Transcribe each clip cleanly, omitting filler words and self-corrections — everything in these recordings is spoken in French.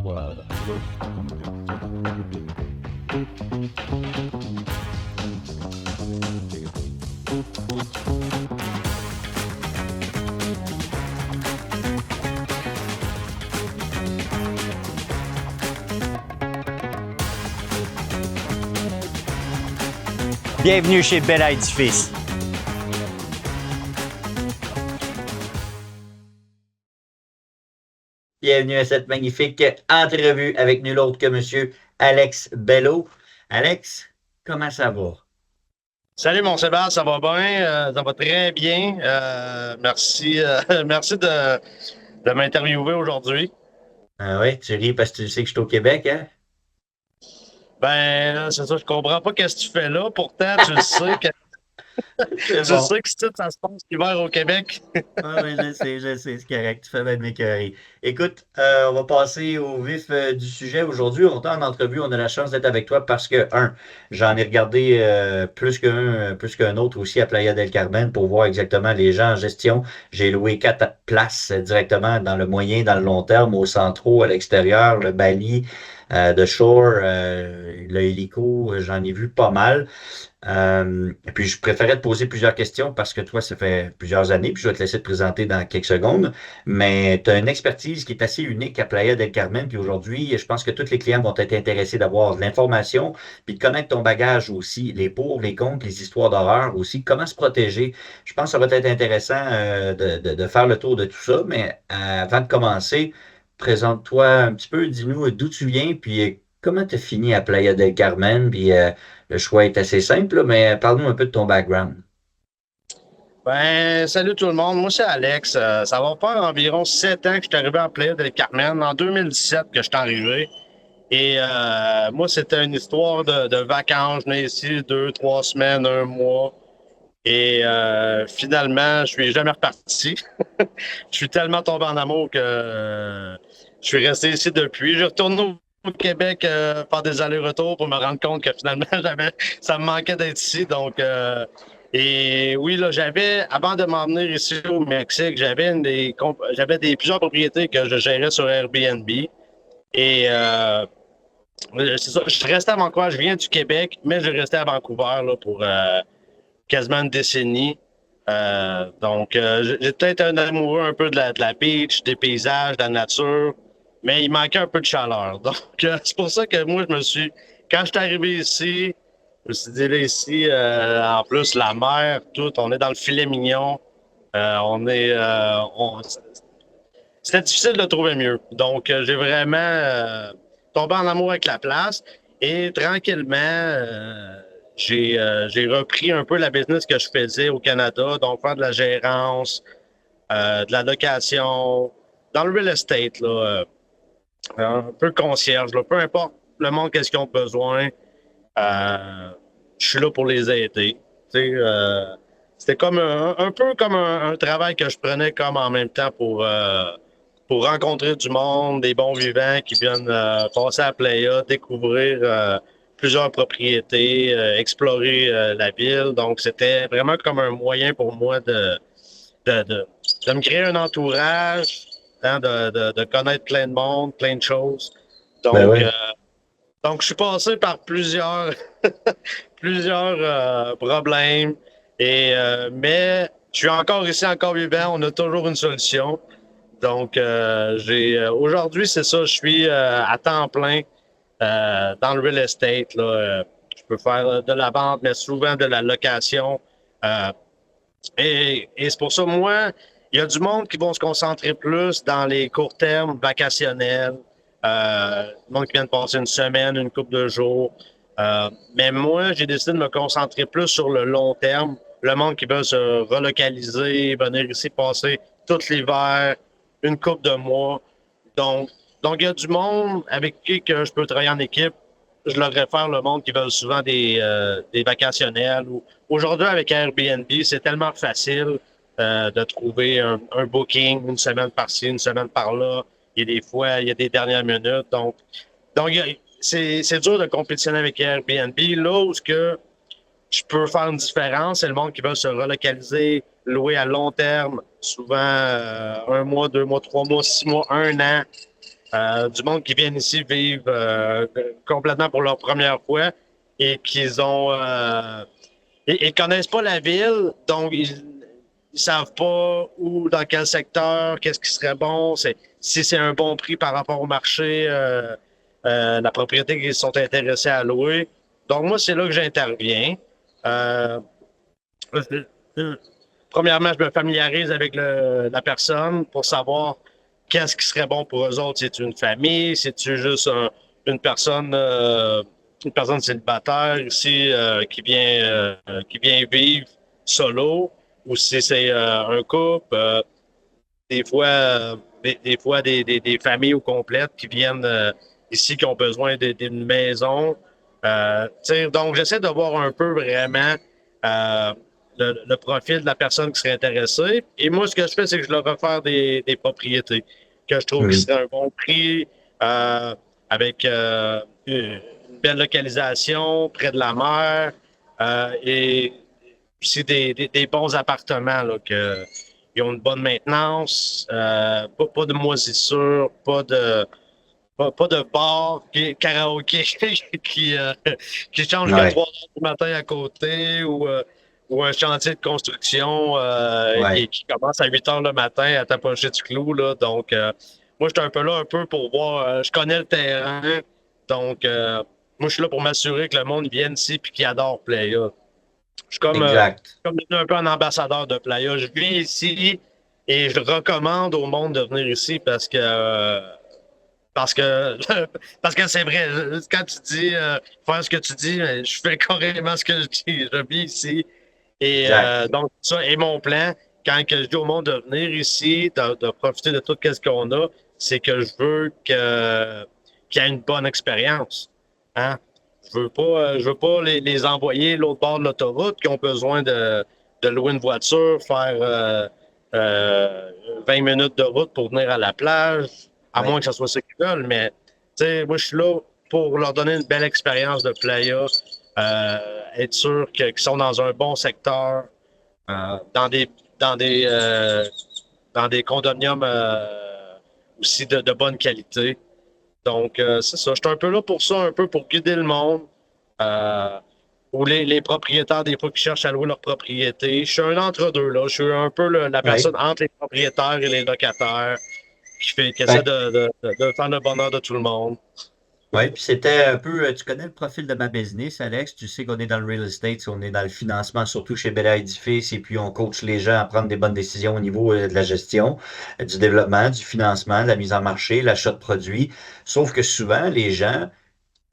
Voilà. Bienvenue chez Bella Édifice. Bienvenue à cette magnifique entrevue avec nul autre que Monsieur Alex Bello. Alex, comment ça va? Salut mon Sébastien, ça va bien? Ça va très bien. Merci, merci de m'interviewer aujourd'hui. Ah oui, tu ris parce que tu sais que je suis au Québec, hein? Ben, là, c'est ça, je comprends pas qu'est-ce que tu fais là. Pourtant, tu le sais que C'est tu bon. sais que ça se passe l'hiver au Québec. Ah oui, je sais, c'est correct. Tu fais bien de m'écœurer. Écoute, on va passer au vif du sujet aujourd'hui. On est en entrevue, on a la chance d'être avec toi parce que, j'en ai regardé plus qu'un autre aussi à Playa del Carmen pour voir exactement les gens en gestion. J'ai loué 4 places directement dans le moyen, dans le long terme, au centro, à l'extérieur, le Bali, de Shore, le hélico, j'en ai vu pas mal. Et puis, je préférais te poser plusieurs questions parce que toi, ça fait plusieurs années, puis je vais te laisser te présenter dans quelques secondes. Mais tu as une expertise qui est assez unique à Playa del Carmen. Puis aujourd'hui, je pense que tous les clients vont être intéressés d'avoir de l'information, puis de connaître ton bagage aussi, les pour, les contre, les histoires d'horreur aussi, comment se protéger. Je pense que ça va être intéressant de faire le tour de tout ça. Mais avant de commencer, présente-toi un petit peu, dis-nous d'où tu viens, puis comment tu as fini à Playa del Carmen, puis le choix est assez simple, là, mais parle-nous un peu de ton background. Ben, salut tout le monde. Moi, c'est Alex. Ça va faire environ 7 ans que je suis arrivé en Playa del Carmen. En 2017 que je suis arrivé. Et moi, c'était une histoire de vacances. Je venais ici 2, 3 semaines, un mois. Et finalement, je suis jamais reparti. Je suis tellement tombé en amour que je suis resté ici depuis. Je retourne au Québec faire des allers-retours pour me rendre compte que finalement, ça me manquait d'être ici. Donc, et oui, là, avant de m'en venir ici au Mexique, j'avais plusieurs propriétés que je gérais sur Airbnb. Et c'est ça, je suis resté à Vancouver. Je viens du Québec, mais je restais à Vancouver là, pour quasiment une décennie. Donc, j'ai peut-être un amoureux un peu de la beach, des paysages, de la nature, mais il manquait un peu de chaleur. Donc, c'est pour ça que moi, quand je suis arrivé ici, je me suis dit, là, ici, en plus, la mer, tout, on est dans le filet mignon. C'était difficile de trouver mieux. Donc, j'ai vraiment tombé en amour avec la place et tranquillement, j'ai repris un peu la business que je faisais au Canada, donc faire de la gérance, de la location, dans le real estate, là, un peu concierge, là, peu importe le monde, qu'est-ce qu'ils ont besoin, je suis là pour les aider. Tu sais, c'était comme un peu comme un travail que je prenais comme en même temps pour rencontrer du monde, des bons vivants qui viennent passer à Playa, découvrir plusieurs propriétés, explorer la ville. Donc, c'était vraiment comme un moyen pour moi de, de, de me créer un entourage, hein, de connaître plein de monde, plein de choses. Ben Donc, oui. je suis passé par plusieurs problèmes. Mais je suis encore ici, encore vivant. On a toujours une solution. Donc, aujourd'hui, c'est ça. Je suis à temps plein dans le real estate. Là, je peux faire de la vente, mais souvent de la location. Euh, et c'est pour ça, moi, il y a du monde qui vont se concentrer plus dans les courts termes vacationnels. Du monde qui vient de passer une semaine, une couple de jours. Mais moi, j'ai décidé de me concentrer plus sur le long terme. Le monde qui veut se relocaliser, venir ici passer tout l'hiver, une couple de mois. Donc, il y a du monde avec qui que je peux travailler en équipe. Je leur réfère le monde qui veulent souvent des vacationnels. Aujourd'hui, avec Airbnb, c'est tellement facile de trouver un booking une semaine par-ci, une semaine par-là. Il y a des fois, il y a des dernières minutes. C'est dur de compétitionner avec Airbnb. Là où ce que je peux faire une différence, c'est le monde qui veut se relocaliser, louer à long terme, souvent 1 mois, 2 mois, 3 mois, 6 mois, 1 an. du monde qui viennent ici vivre complètement pour leur première fois et qu'ils ont ils connaissent pas la ville, donc ils savent pas où, dans quel secteur, qu'est-ce qui serait bon, si c'est un bon prix par rapport au marché, la propriété qu'ils sont intéressés à louer. Donc moi, c'est là que j'interviens. Euh, euh, Premièrement, je me familiarise avec la personne pour savoir qu'est-ce qui serait bon pour eux autres. C'est une famille, c'est-tu juste une personne célibataire ici qui vient vivre solo, ou si c'est un couple, des fois, des familles au complètes qui viennent ici qui ont besoin d'une maison. Donc, j'essaie de voir un peu vraiment euh, le profil de la personne qui serait intéressée. Et moi, ce que je fais, c'est que je leur offre des propriétés que je trouve qui seraient un bon prix, avec une belle localisation, près de la mer, et aussi des bons appartements là, ils ont une bonne maintenance, pas de moisissure, pas de bar, karaoké qui change que 3 heures du matin à côté, ou un chantier de construction qui commence à 8 heures le matin à t'approcher du clou. Là. Donc, moi, je suis un peu là un peu pour voir. Je connais le terrain. Donc, moi, je suis là pour m'assurer que le monde vienne ici et qu'il adore Playa. Je suis comme devenu un peu un ambassadeur de Playa. Je vis ici et je recommande au monde de venir ici parce que parce que c'est vrai. Quand tu dis faire ce que tu dis, je fais carrément ce que je dis. Je vis ici. Et donc, ça est mon plan. Quand que je dis au monde de venir ici, de profiter de tout ce qu'on a, c'est que je veux qu'il y ait une bonne expérience. Hein? Je veux pas les envoyer l'autre bord de l'autoroute qui ont besoin de louer une voiture, faire 20 minutes de route pour venir à la plage, à moins que ce soit ce qu'ils veulent. Mais, tu sais, moi, je suis là pour leur donner une belle expérience de playa, être sûr qu'ils sont dans un bon secteur, dans dans des condominiums aussi de bonne qualité. Donc, c'est ça. Je suis un peu là pour ça, un peu pour guider le monde. Euh, ou les propriétaires, des fois, qui cherchent à louer leur propriété. Je suis un entre-deux, là. Je suis un peu la personne entre les propriétaires et les locataires qui essaie de faire le bonheur de tout le monde. Oui, puis c'était un peu, tu connais le profil de ma business, Alex, tu sais qu'on est dans le real estate, on est dans le financement, surtout chez Bella Édifice, et puis on coach les gens à prendre des bonnes décisions au niveau de la gestion, du développement, du financement, de la mise en marché, l'achat de produits. Sauf que souvent, les gens,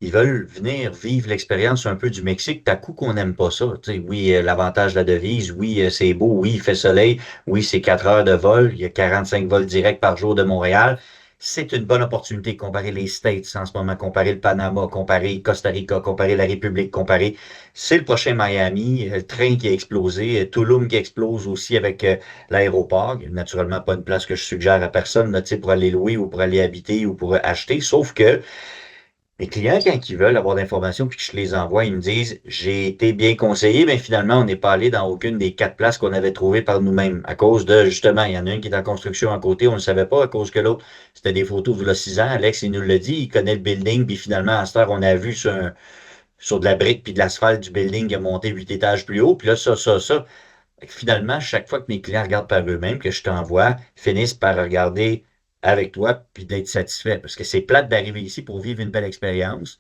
ils veulent venir vivre l'expérience un peu du Mexique, t'as coup qu'on n'aime pas ça. Tu sais, oui, l'avantage de la devise, oui, c'est beau, oui, il fait soleil, oui, c'est 4 heures de vol, il y a 45 vols directs par jour de Montréal. C'est une bonne opportunité de comparer les States en ce moment, comparer le Panama, comparer Costa Rica, comparer la République, comparer. C'est le prochain Miami, le train qui a explosé, Tulum qui explose aussi avec l'aéroport. Naturellement, pas une place que je suggère à personne là, tu sais, pour aller louer ou pour aller habiter ou pour acheter, sauf que mes clients, quand ils veulent avoir d'informations puis que je les envoie, ils me disent, j'ai été bien conseillé, mais finalement, on n'est pas allé dans aucune des 4 places qu'on avait trouvées par nous-mêmes. À cause de, justement, il y en a une qui est en construction à côté, on ne le savait pas, à cause que l'autre, c'était des photos de 6 ans. Alex, il nous l'a dit, il connaît le building, puis finalement, à cette heure, on a vu sur de la brique puis de l'asphalte du building qui a monté 8 étages plus haut, puis là, ça. Fait que finalement, chaque fois que mes clients regardent par eux-mêmes, que je t'envoie, finissent par regarder avec toi puis d'être satisfait. Parce que c'est plate d'arriver ici pour vivre une belle expérience.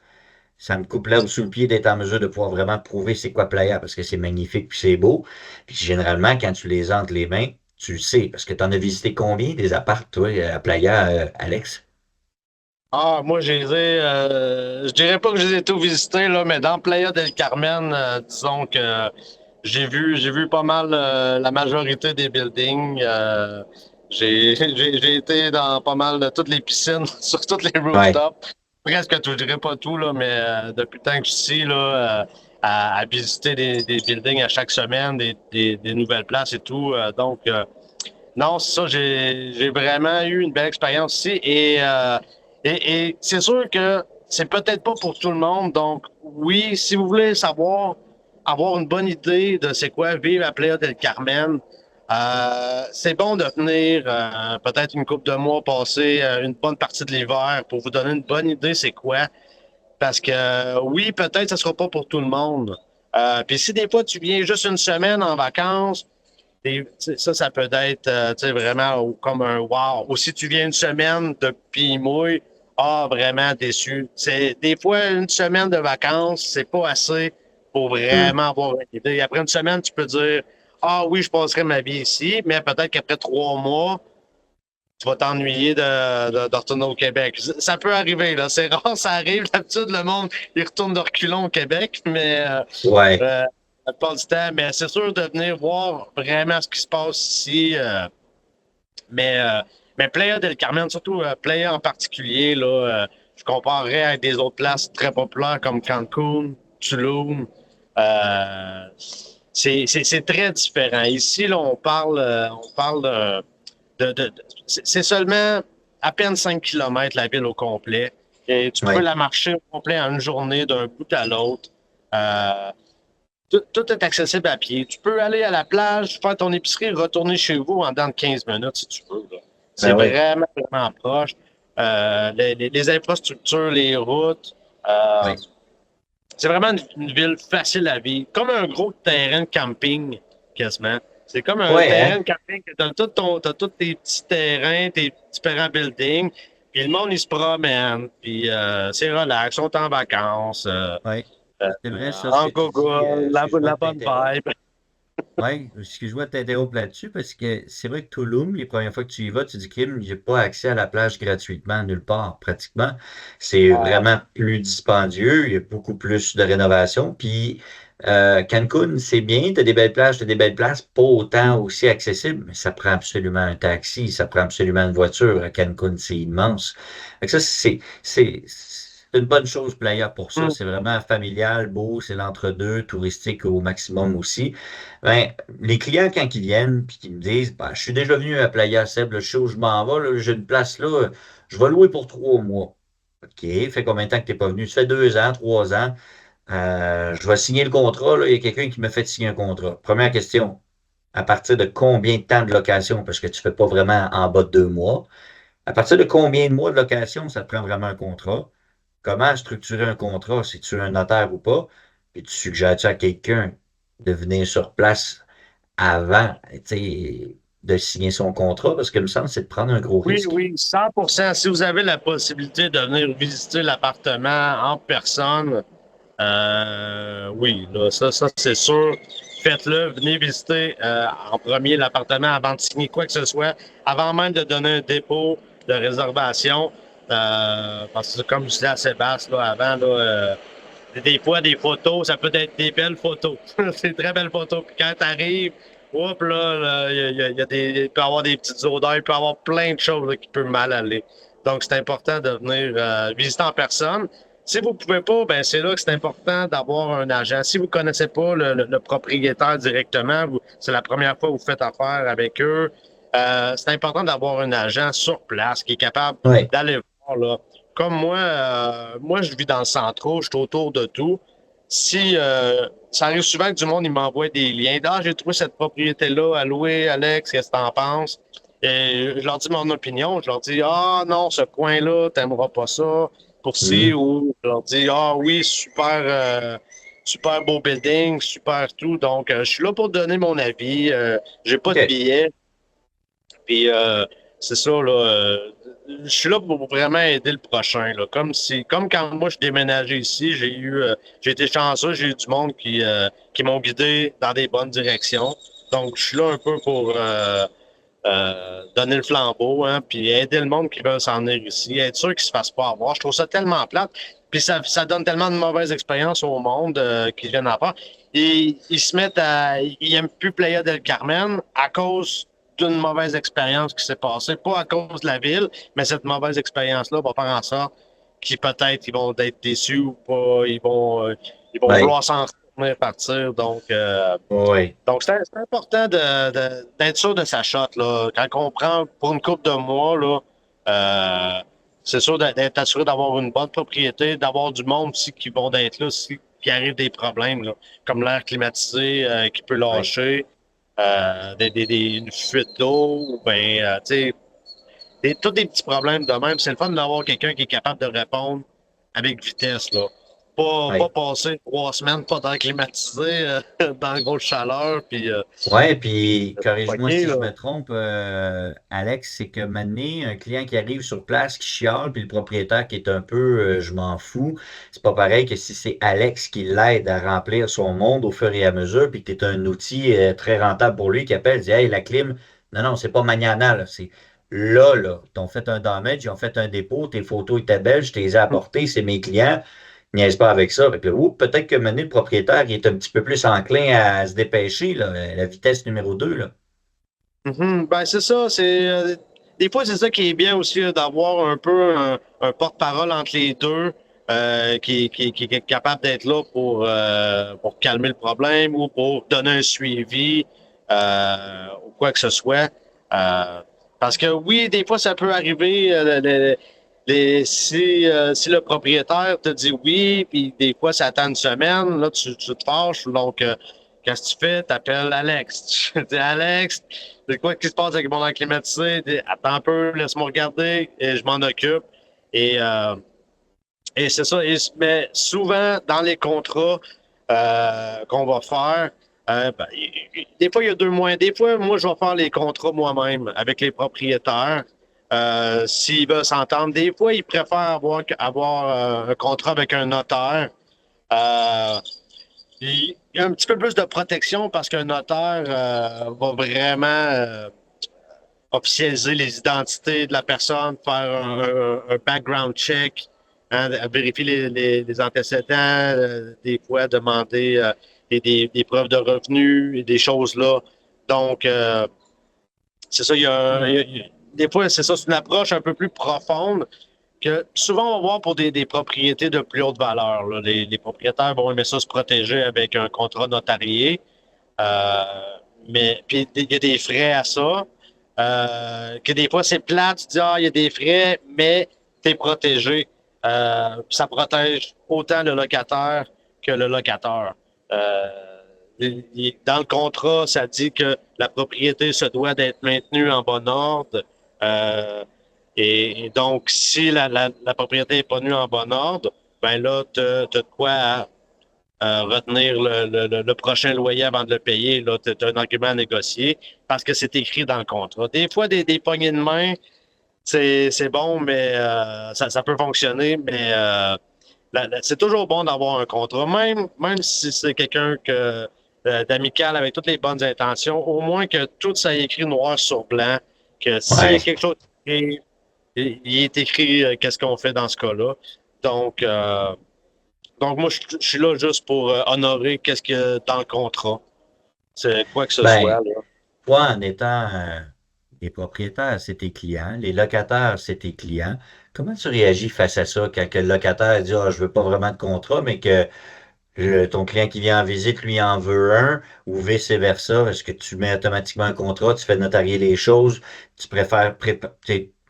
Ça me coupe l'herbe sous le pied d'être en mesure de pouvoir vraiment prouver c'est quoi Playa parce que c'est magnifique puis c'est beau. Puis généralement, quand tu les as entre les mains, tu le sais. Parce que tu en as visité combien des apparts, toi, à Playa, Alex? Ah, moi, je dirais pas que je les ai tous visités, là, mais dans Playa del Carmen, disons que j'ai vu pas mal la majorité des buildings. J'ai été dans pas mal de toutes les piscines, sur toutes les Ouais. rooftops. Presque tout, je dirais pas tout, là, mais depuis le temps que je suis ici, là, à visiter des buildings à chaque semaine, des nouvelles places et tout. Non, c'est ça, j'ai vraiment eu une belle expérience ici et c'est sûr que c'est peut-être pas pour tout le monde. Donc, oui, si vous voulez savoir, avoir une bonne idée de c'est quoi vivre à Playa del Carmen, C'est bon de venir peut-être une couple de mois passer une bonne partie de l'hiver pour vous donner une bonne idée c'est quoi. Parce que oui, peut-être ça sera pas pour tout le monde. Puis si des fois tu viens juste une semaine en vacances, ça peut être vraiment comme un wow. Ou si tu viens une semaine de mouille, vraiment déçu. Des fois, une semaine de vacances, c'est pas assez pour vraiment avoir une idée. Après une semaine, tu peux dire oui, je passerai ma vie ici, mais peut-être qu'après 3 mois, tu vas t'ennuyer de retourner au Québec. Ça peut arriver, là. C'est rare, ça arrive. D'habitude, le monde, il retourne de reculons au Québec, mais Ouais. la plupart du temps, mais c'est sûr de venir voir vraiment ce qui se passe ici. Mais, euh, mais Playa del Carmen, surtout Playa en particulier, là, je comparerais avec des autres places très populaires comme Cancun, Tulum. Euh, c'est très différent. Ici, là, on parle c'est seulement à peine 5 kilomètres la ville au complet. Et tu peux Ouais. la marcher au complet en une journée d'un bout à l'autre. Euh, tout est accessible à pied. Tu peux aller à la plage, faire ton épicerie, retourner chez vous en dans de 15 minutes si tu veux. Là. C'est Ben oui. vraiment, vraiment proche. Les infrastructures, les routes, euh, Ouais. c'est vraiment une ville facile à vivre. Comme un gros terrain de camping, quasiment. C'est comme un Ouais, hein? terrain de camping. T'as tous tes petits terrains, tes différents buildings. Puis le monde, il se promène. Puis c'est relax, on est en vacances. Ouais. C'est vrai, ça, ce que En tu dis. Google, Excuse-moi la de bonne t'interrompre. vibe. Oui, excuse-moi de t'interrompre là-dessus parce que c'est vrai que Tulum, les premières fois que tu y vas, tu dis Kim, j'ai pas accès à la plage gratuitement nulle part, pratiquement. C'est vraiment plus dispendieux, il y a beaucoup plus de rénovation. Puis Cancun, c'est bien, t'as des belles plages, t'as des belles places, pas autant aussi accessibles, mais ça prend absolument un taxi, ça prend absolument une voiture. À Cancun, c'est immense. Fait que ça, c'est une bonne chose, Playa, pour ça. Hmm. C'est vraiment familial, beau, c'est l'entre-deux, touristique au maximum aussi. Ben, les clients, quand ils viennent puis qu'ils me disent ben, je suis déjà venu à Playa Seb, là, je sais où je m'en vais, là, j'ai une place là, je vais louer pour 3 mois. OK, fait combien de temps que tu n'es pas venu? Ça fait 2 ans, 3 ans. Je vais signer le contrat. Là. Il y a quelqu'un qui me fait signer un contrat. Première question, à partir de combien de temps de location? Parce que tu ne fais pas vraiment en bas de 2 mois. À partir de combien de mois de location ça te prend vraiment un contrat? Comment structurer un contrat, si tu es un notaire ou pas? Puis tu suggères-tu à quelqu'un de venir sur place avant, tu sais, de signer son contrat, parce que, il me semble, c'est de prendre un gros Oui, risque. oui, 100%. Si vous avez la possibilité de venir visiter l'appartement en personne, oui, là, ça c'est sûr. Faites-le. Venez visiter en premier l'appartement avant de signer quoi que ce soit, avant même de donner un dépôt de réservation. Parce que comme je disais à Sébastien là, avant, là, des fois, des photos, ça peut être des belles photos. C'est très belles photos. Puis quand tu arrives, hop, là, il peut y avoir des petites odeurs, il peut y avoir plein de choses là, qui peuvent mal aller. Donc, c'est important de venir visiter en personne. Si vous ne pouvez pas, ben c'est là que c'est important d'avoir un agent. Si vous ne connaissez pas le propriétaire directement, c'est la première fois que vous faites affaire avec eux, c'est important d'avoir un agent sur place qui est capable Oui, d'aller voir là. Comme moi, je vis dans le centre, je suis autour de tout. Si ça arrive souvent que du monde il m'envoie des liens. Ah, j'ai trouvé cette propriété-là à louer, Alex, qu'est-ce que t'en penses? Et je leur dis mon opinion. Je leur dis ah non, ce coin-là, t'aimeras pas ça. Pour ci mhm, ou je leur dis ah oui, super, super beau building, super tout. Donc, je suis là pour donner mon avis. J'ai pas de OK. billets. Puis c'est ça, là. Je suis là pour vraiment aider le prochain. Là. Comme quand moi je déménageais ici, j'ai été chanceux, j'ai eu du monde qui m'ont guidé dans des bonnes directions. Donc je suis là un peu pour donner le flambeau, hein, puis aider le monde qui veut s'en venir ici, être sûr qu'ils se fassent pas avoir. Je trouve ça tellement plate. Puis ça donne tellement de mauvaises expériences au monde qui viennent à part. Ils se mettent à. Ils n'aiment plus Playa del Carmen à cause d'une mauvaise expérience qui s'est passée. Pas à cause de la ville, mais cette mauvaise expérience-là va faire en sorte qu'ils peut-être ils vont être déçus ou pas. Ils vont Oui, vouloir s'en retourner partir. oui, Donc, c'est important d'être sûr de sa shot. Là. Quand on prend pour une couple de mois, là, c'est sûr d'être assuré d'avoir une bonne propriété, d'avoir du monde aussi qui vont être là si il arrive des problèmes, là, comme l'air climatisé qui peut oui. lâcher. une fuite d'eau, ou bien, tu sais, tous des petits problèmes de même. C'est le fun d'avoir quelqu'un qui est capable de répondre avec vitesse, là. Pas Ouais. passer 3 semaines pas d'air climatisé dans la grosse chaleur, puis Ouais, puis corrige-moi poignet, si je là. me trompe, Alex, c'est que maintenant, un client qui arrive sur place, qui chiale, puis le propriétaire qui est un peu je m'en fous, c'est pas pareil que si c'est Alex qui l'aide à remplir son monde au fur et à mesure, puis que tu es un outil très rentable pour lui qui appelle, dit Hey, la clim, non, non, c'est pas mañana, là, c'est là. T'ont fait un damage, ils ont fait un dépôt, tes photos étaient belles, je te les ai apportées, c'est mes clients. Niaise pas avec ça. Fait que, peut-être que maintenant, le propriétaire il est un petit peu plus enclin à se dépêcher, là, la vitesse numéro 2 là. Mhm. Ben, c'est ça. Des fois, c'est ça qui est bien aussi, là, d'avoir un peu un porte-parole entre les deux qui est capable d'être là pour calmer le problème ou pour donner un suivi ou quoi que ce soit. Parce que oui, des fois, ça peut arriver. Si le propriétaire te dit oui, puis des fois, ça attend une semaine, là, tu te fâches. Donc, qu'est-ce que tu fais? Tu appelles Alex. Tu dis Alex, c'est quoi qui se passe avec mon air climatisé? Attends un peu, laisse-moi regarder et je m'en occupe. Et, euh, et c'est ça. Mais souvent, dans les contrats qu'on va faire, ben, des fois, il y a 2 mois. Des fois, moi, je vais faire les contrats moi-même avec les propriétaires. S'ils veulent s'entendre, des fois, ils préfèrent avoir un contrat avec un notaire. Euh, il y a un petit peu plus de protection parce qu'un notaire va vraiment officialiser les identités de la personne, faire un background check, hein, vérifier les antécédents, des fois demander des preuves de revenus et des choses là. Donc, c'est ça, des fois, c'est ça, c'est une approche un peu plus profonde que souvent on va voir pour des propriétés de plus haute valeur, là. Les propriétaires vont aimer ça se protéger avec un contrat notarié. Euh, mais puis il y a des frais à ça. Que des fois c'est plate, tu dis ah, il y a des frais, mais tu es protégé. Ça protège autant le locataire que le locateur. Euh, dans le contrat, ça dit que la propriété se doit d'être maintenue en bon ordre. Euh, et donc, si la propriété n'est pas tenue en bon ordre, ben là, tu as de quoi retenir le prochain loyer avant de le payer. Là, tu as un argument à négocier parce que c'est écrit dans le contrat. Des fois, des poignées de main, c'est bon, mais ça peut fonctionner, mais c'est toujours bon d'avoir un contrat, même si c'est quelqu'un d'amical avec toutes les bonnes intentions, au moins que tout ça est écrit noir sur blanc, que s'il y a Ouais. quelque chose il est écrit qu'est-ce qu'on fait dans ce cas-là. Donc, moi, je suis là juste pour honorer qu'est-ce qu'il y a dans le contrat. C'est quoi que ce soit, Ben, là. toi, en étant les propriétaires, c'est tes clients, les locataires, c'est tes clients. Comment tu réagis face à ça quand que le locataire dit Ah, je veux pas vraiment de contrat, mais que ton client qui vient en visite, lui, en veut un, ou vice-versa? Est-ce que tu mets automatiquement un contrat, tu fais notarier les choses, tu préfères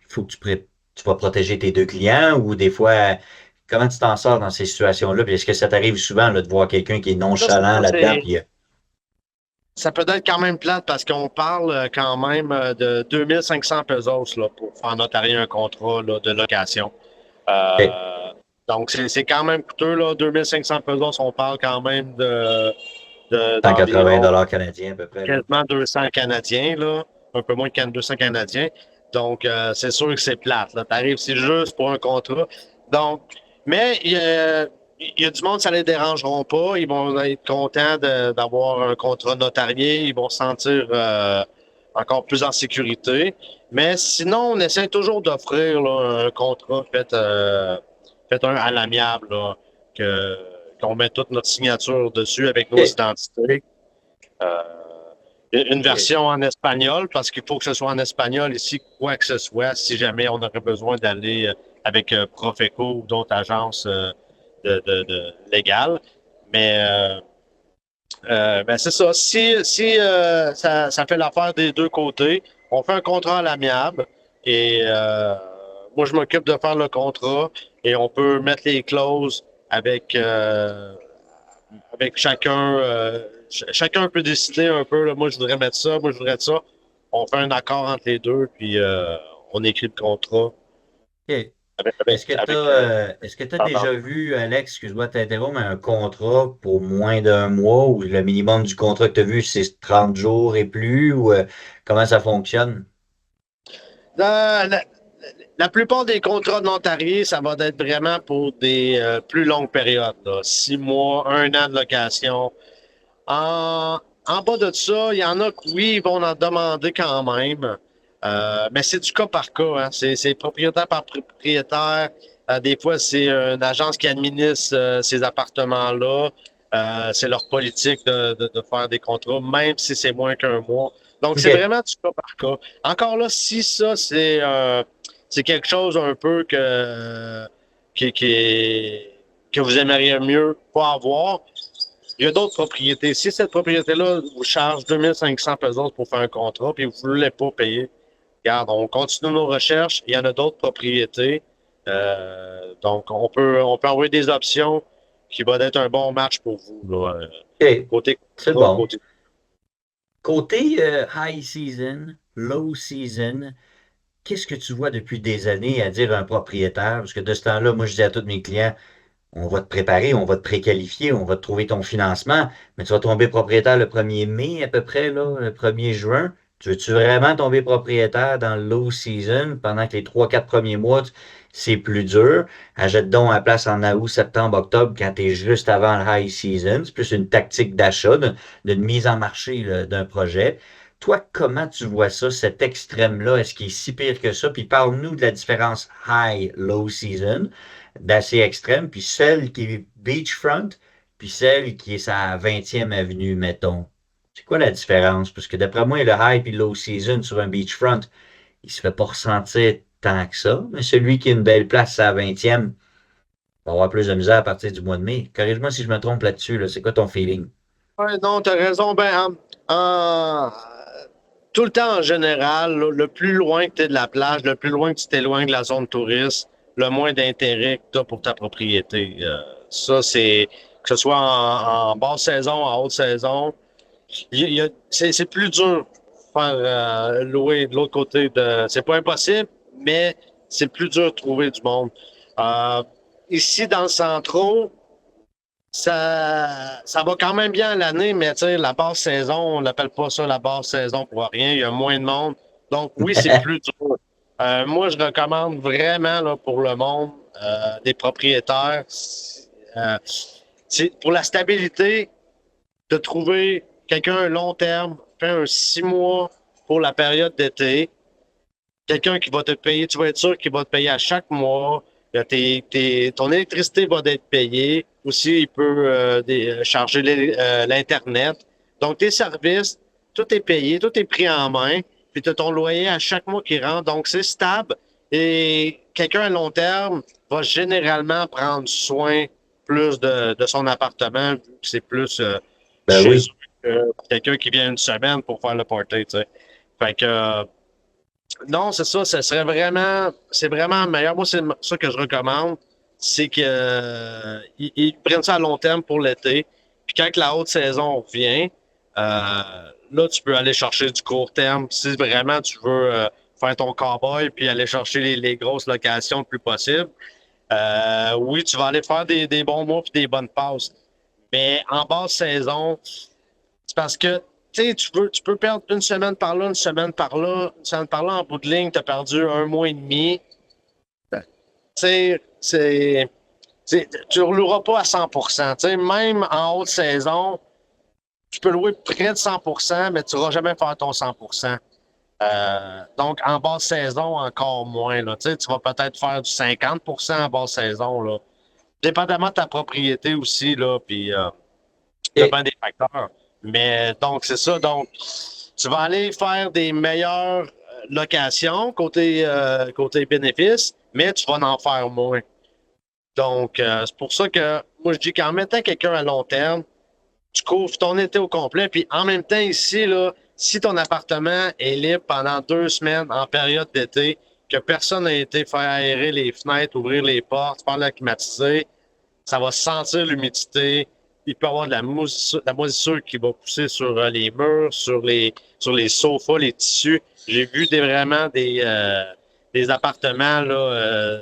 faut que tu vas protéger tes deux clients, ou des fois, comment tu t'en sors dans ces situations-là? Puis est-ce que ça t'arrive souvent là, de voir quelqu'un qui est Ça, c'est nonchalant ça, là-dedans, puis ça peut être quand même plate parce qu'on parle quand même de 2500 pesos là, pour faire notarier un contrat là, de location. eh, Donc, c'est quand même coûteux, là, 2500 pesos. On parle quand même d'environ 180 $ canadiens à peu près, là. quasiment 200 Canadiens, là, un peu moins de 200 Canadiens. Donc, c'est sûr que c'est plate. Tu arrives, c'est juste pour un contrat. Donc, mais il y a du monde, ça ne les dérangeront pas. Ils vont être contents d'avoir un contrat notarié. Ils vont se sentir encore plus en sécurité. Mais sinon, on essaie toujours d'offrir là, un contrat fait un à l'amiable, là, qu'on met toute notre signature dessus avec nos OK. identités. Euh, une OK. version en espagnol, parce qu'il faut que ce soit en espagnol ici, quoi que ce soit, si jamais on aurait besoin d'aller avec Profeco ou d'autres agences légales. Mais ben c'est ça. Si ça fait l'affaire des deux côtés, on fait un contrat à l'amiable et moi, je m'occupe de faire le contrat et on peut mettre les clauses avec avec chacun peut décider un peu, là, moi je voudrais mettre ça, moi je voudrais ça. On fait un accord entre les deux, puis on écrit le contrat OK. avec, Est-ce que avec, tu avec as, est-ce que tu déjà vu, Alex, excuse-moi de t'interrompre, mais un contrat pour moins d'un mois ou le minimum du contrat que tu as vu, c'est 30 jours et plus ou comment ça fonctionne? la, la plupart des contrats de notariés, ça va être vraiment pour des plus longues périodes, là. 6 mois, 1 an de location. En bas de ça, il y en a qui, oui, ils vont en demander quand même. Mais c'est du cas par cas, hein. C'est propriétaire par propriétaire. Des fois, c'est une agence qui administre ces appartements-là. C'est leur politique de faire des contrats, même si c'est moins qu'un mois. Donc, c'est OK. vraiment du cas par cas. Encore là, si ça, c'est quelque chose un peu que vous aimeriez mieux pas avoir, il y a d'autres propriétés. Si cette propriété-là vous charge 2500 pesos pour faire un contrat, puis vous ne voulez pas payer, regarde, on continue nos recherches. Il y en a d'autres propriétés. Donc, on peut envoyer des options qui vont être un bon match pour vous, là. OK. Côté C'est contrat, bon. côté. Côté high season, low season, qu'est-ce que tu vois depuis des années à dire à un propriétaire? Parce que de ce temps-là, moi, je dis à tous mes clients, on va te préparer, on va te préqualifier, on va te trouver ton financement, mais tu vas tomber propriétaire le 1er mai à peu près, là, le 1er juin. Tu veux-tu vraiment tomber propriétaire dans le low season pendant que les 3, 4 premiers mois, c'est plus dur? Achète donc à place en août, septembre, octobre quand tu es juste avant le high season. C'est plus une tactique d'achat, d'une mise en marché là, d'un projet. Toi, comment tu vois ça, cet extrême-là? Est-ce qu'il est si pire que ça? Puis parle-nous de la différence high-low season d'assez extrême, puis celle qui est beachfront, puis celle qui est sa 20e avenue, mettons. C'est quoi la différence? Parce que d'après moi, le high et le low season sur un beachfront, il se fait pas ressentir tant que ça, mais celui qui a une belle place à la 20e va avoir plus de misère à partir du mois de mai. Corrige-moi si je me trompe là-dessus, là. C'est quoi ton feeling? Ouais, non, tu as raison. Ben, tout le temps, en général, là, le plus loin que tu es de la plage, le plus loin que tu t'éloignes de la zone touriste, le moins d'intérêt que tu as pour ta propriété. Ça, c'est que ce soit en basse saison, en haute saison, c'est plus dur de faire louer de l'autre côté de. C'est pas impossible, mais c'est plus dur de trouver du monde. Euh, Ici, dans le centre, ça va quand même bien l'année, mais tu sais, la basse saison, on l'appelle pas ça la basse saison pour rien. Il y a moins de monde. Donc, oui, c'est plus dur. Moi, je recommande vraiment là, pour le monde des propriétaires, euh, c'est pour la stabilité, de trouver quelqu'un à long terme, faire un 6 mois pour la période d'été, quelqu'un qui va te payer, tu vas être sûr qu'il va te payer à chaque mois. Ton électricité va être payée. Aussi, il peut charger l'Internet. Donc, tes services, tout est payé, tout est pris en main. Puis, tu as ton loyer à chaque mois qui rentre. Donc, c'est stable. Et quelqu'un à long terme va généralement prendre soin plus de son appartement, vu que c'est plus Ben chez oui. eux que quelqu'un qui vient une semaine pour faire le party, tu sais. Fait que, non, c'est ça, c'est vraiment meilleur. Moi, c'est ça que je recommande, c'est que ils prennent ça à long terme pour l'été. Puis quand la haute saison revient, là, tu peux aller chercher du court terme. Si vraiment tu veux faire ton cowboy puis aller chercher les grosses locations le plus possible, oui, tu vas aller faire des bons mois puis des bonnes passes. Mais en basse saison, c'est parce que tu peux perdre une semaine par là, une semaine par là, une semaine par là, en bout de ligne, tu as perdu 1 mois et demi. Tu sais, tu ne rouleras pas à 100%. Tu sais, même en haute saison, tu peux louer près de 100%, mais tu n'auras jamais faire ton 100%. Donc, en basse saison, encore moins. Là. Tu vas peut-être faire du 50% en basse saison. Là. Dépendamment de ta propriété aussi, là, puis il y a Et, bien des facteurs. Mais donc, c'est ça. Donc, tu vas aller faire des meilleures locations côté bénéfices, mais tu vas en faire moins. Donc, c'est pour ça que moi, je dis qu'en mettant quelqu'un à long terme, tu couvres ton été au complet. Puis en même temps, ici, là, si ton appartement est libre pendant 2 semaines en période d'été, que personne n'a été faire aérer les fenêtres, ouvrir les portes, faire la climatiser, ça va sentir l'humidité. il peut y avoir de la moisissure qui va pousser sur les murs, sur les sofas, les tissus. J'ai vu vraiment des appartements là,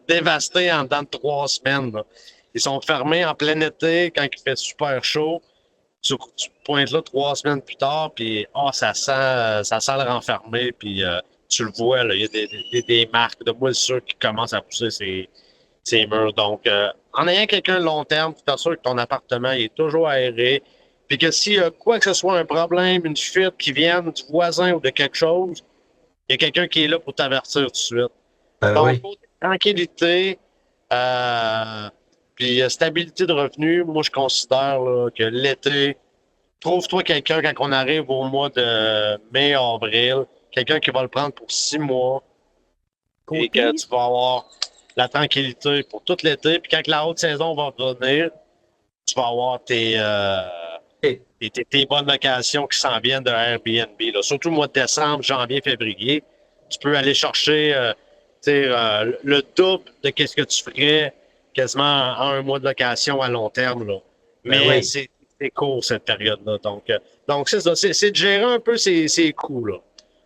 dévastés en dedans de 3 semaines. Là. Ils sont fermés en plein été quand il fait super chaud. Tu pointes là 3 semaines plus tard, puis ça sent le renfermé, puis tu le vois, là, il y a des marques de moisissure qui commencent à pousser ces murs. Donc, en ayant quelqu'un de long terme, tu t'assures que ton appartement il est toujours aéré, puis que s'il y a quoi que ce soit, un problème, une fuite qui vienne du voisin ou de quelque chose, il y a quelqu'un qui est là pour t'avertir tout de suite. Donc, oui. tranquillité, puis stabilité de revenus, moi je considère là, que l'été, trouve-toi quelqu'un quand on arrive au mois de mai, avril, quelqu'un qui va le prendre pour 6 mois et que tu vas avoir la tranquillité pour tout l'été. Puis quand la haute saison va revenir, tu vas avoir tes bonnes locations qui s'en viennent de Airbnb. Là. Surtout le mois de décembre, janvier, février, tu peux aller chercher le double de ce que tu ferais quasiment en un mois de location à long terme. Là. Mais c'est court cette période-là. Donc c'est ça. C'est de gérer un peu ces coûts. Là.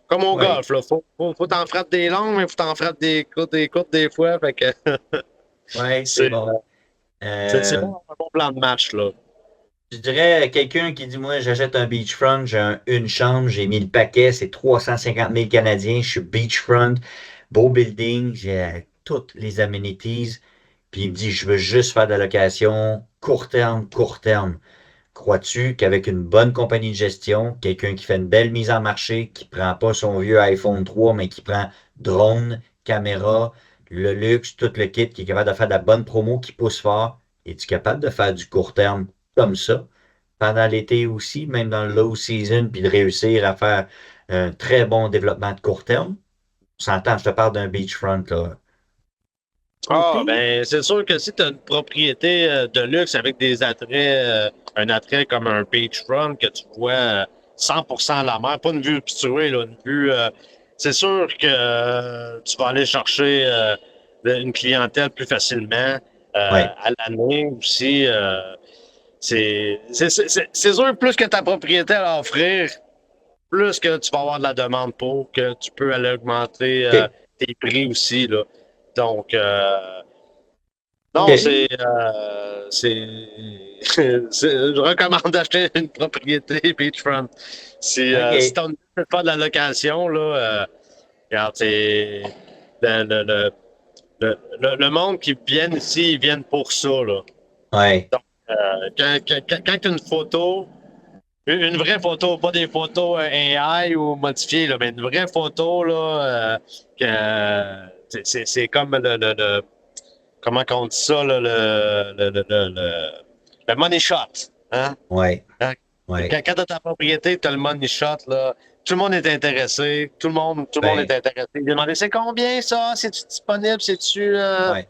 Comme au golf, là. Faut t'en frapper des longues, mais faut t'en frapper des courtes des fois. Fait que Oui, c'est bon. C'est bon, un bon plan de match, là. Je dirais quelqu'un qui dit, moi, j'achète un beachfront, j'ai une chambre, j'ai mis le paquet, c'est 350 000 Canadiens, je suis beachfront, beau building, j'ai toutes les amenities, puis il me dit, je veux juste faire de la location court terme, court terme. Crois-tu qu'avec une bonne compagnie de gestion, quelqu'un qui fait une belle mise en marché, qui prend pas son vieux iPhone 3, mais qui prend drone, caméra, le luxe, tout le kit, qui est capable de faire de la bonne promo, qui pousse fort, es-tu capable de faire du court terme comme ça, pendant l'été aussi, même dans le low season, puis de réussir à faire un très bon développement de court terme? On s'entend, je te parle d'un beachfront, là. Ben, c'est sûr que si tu as une propriété de luxe avec des attraits, un attrait comme un beachfront que tu vois 100% à la mer, pas une vue picturée, là, une vue. C'est sûr que tu vas aller chercher une clientèle plus facilement à l'année aussi. C'est sûr, plus que ta propriété à offrir, plus que tu vas avoir de la demande pour, que tu peux aller augmenter tes prix aussi, là. Donc, non, je recommande d'acheter une propriété beachfront. Si tu as pas de la location, là, regarde, c'est le monde qui vient ici, ils viennent pour ça, là. Ouais. Donc, quand tu as une photo, une vraie photo, pas des photos AI ou modifiées, là, mais une vraie photo, là, c'est comme comment on dit ça, là, le money shot. Hein? Ouais. Hein? Ouais. Quand tu as ta propriété, tu as le money shot, là. Tout le monde est intéressé. Tout le monde est intéressé. Ils demandent c'est combien ça? C'est-tu disponible? C'est-tu. Ouais.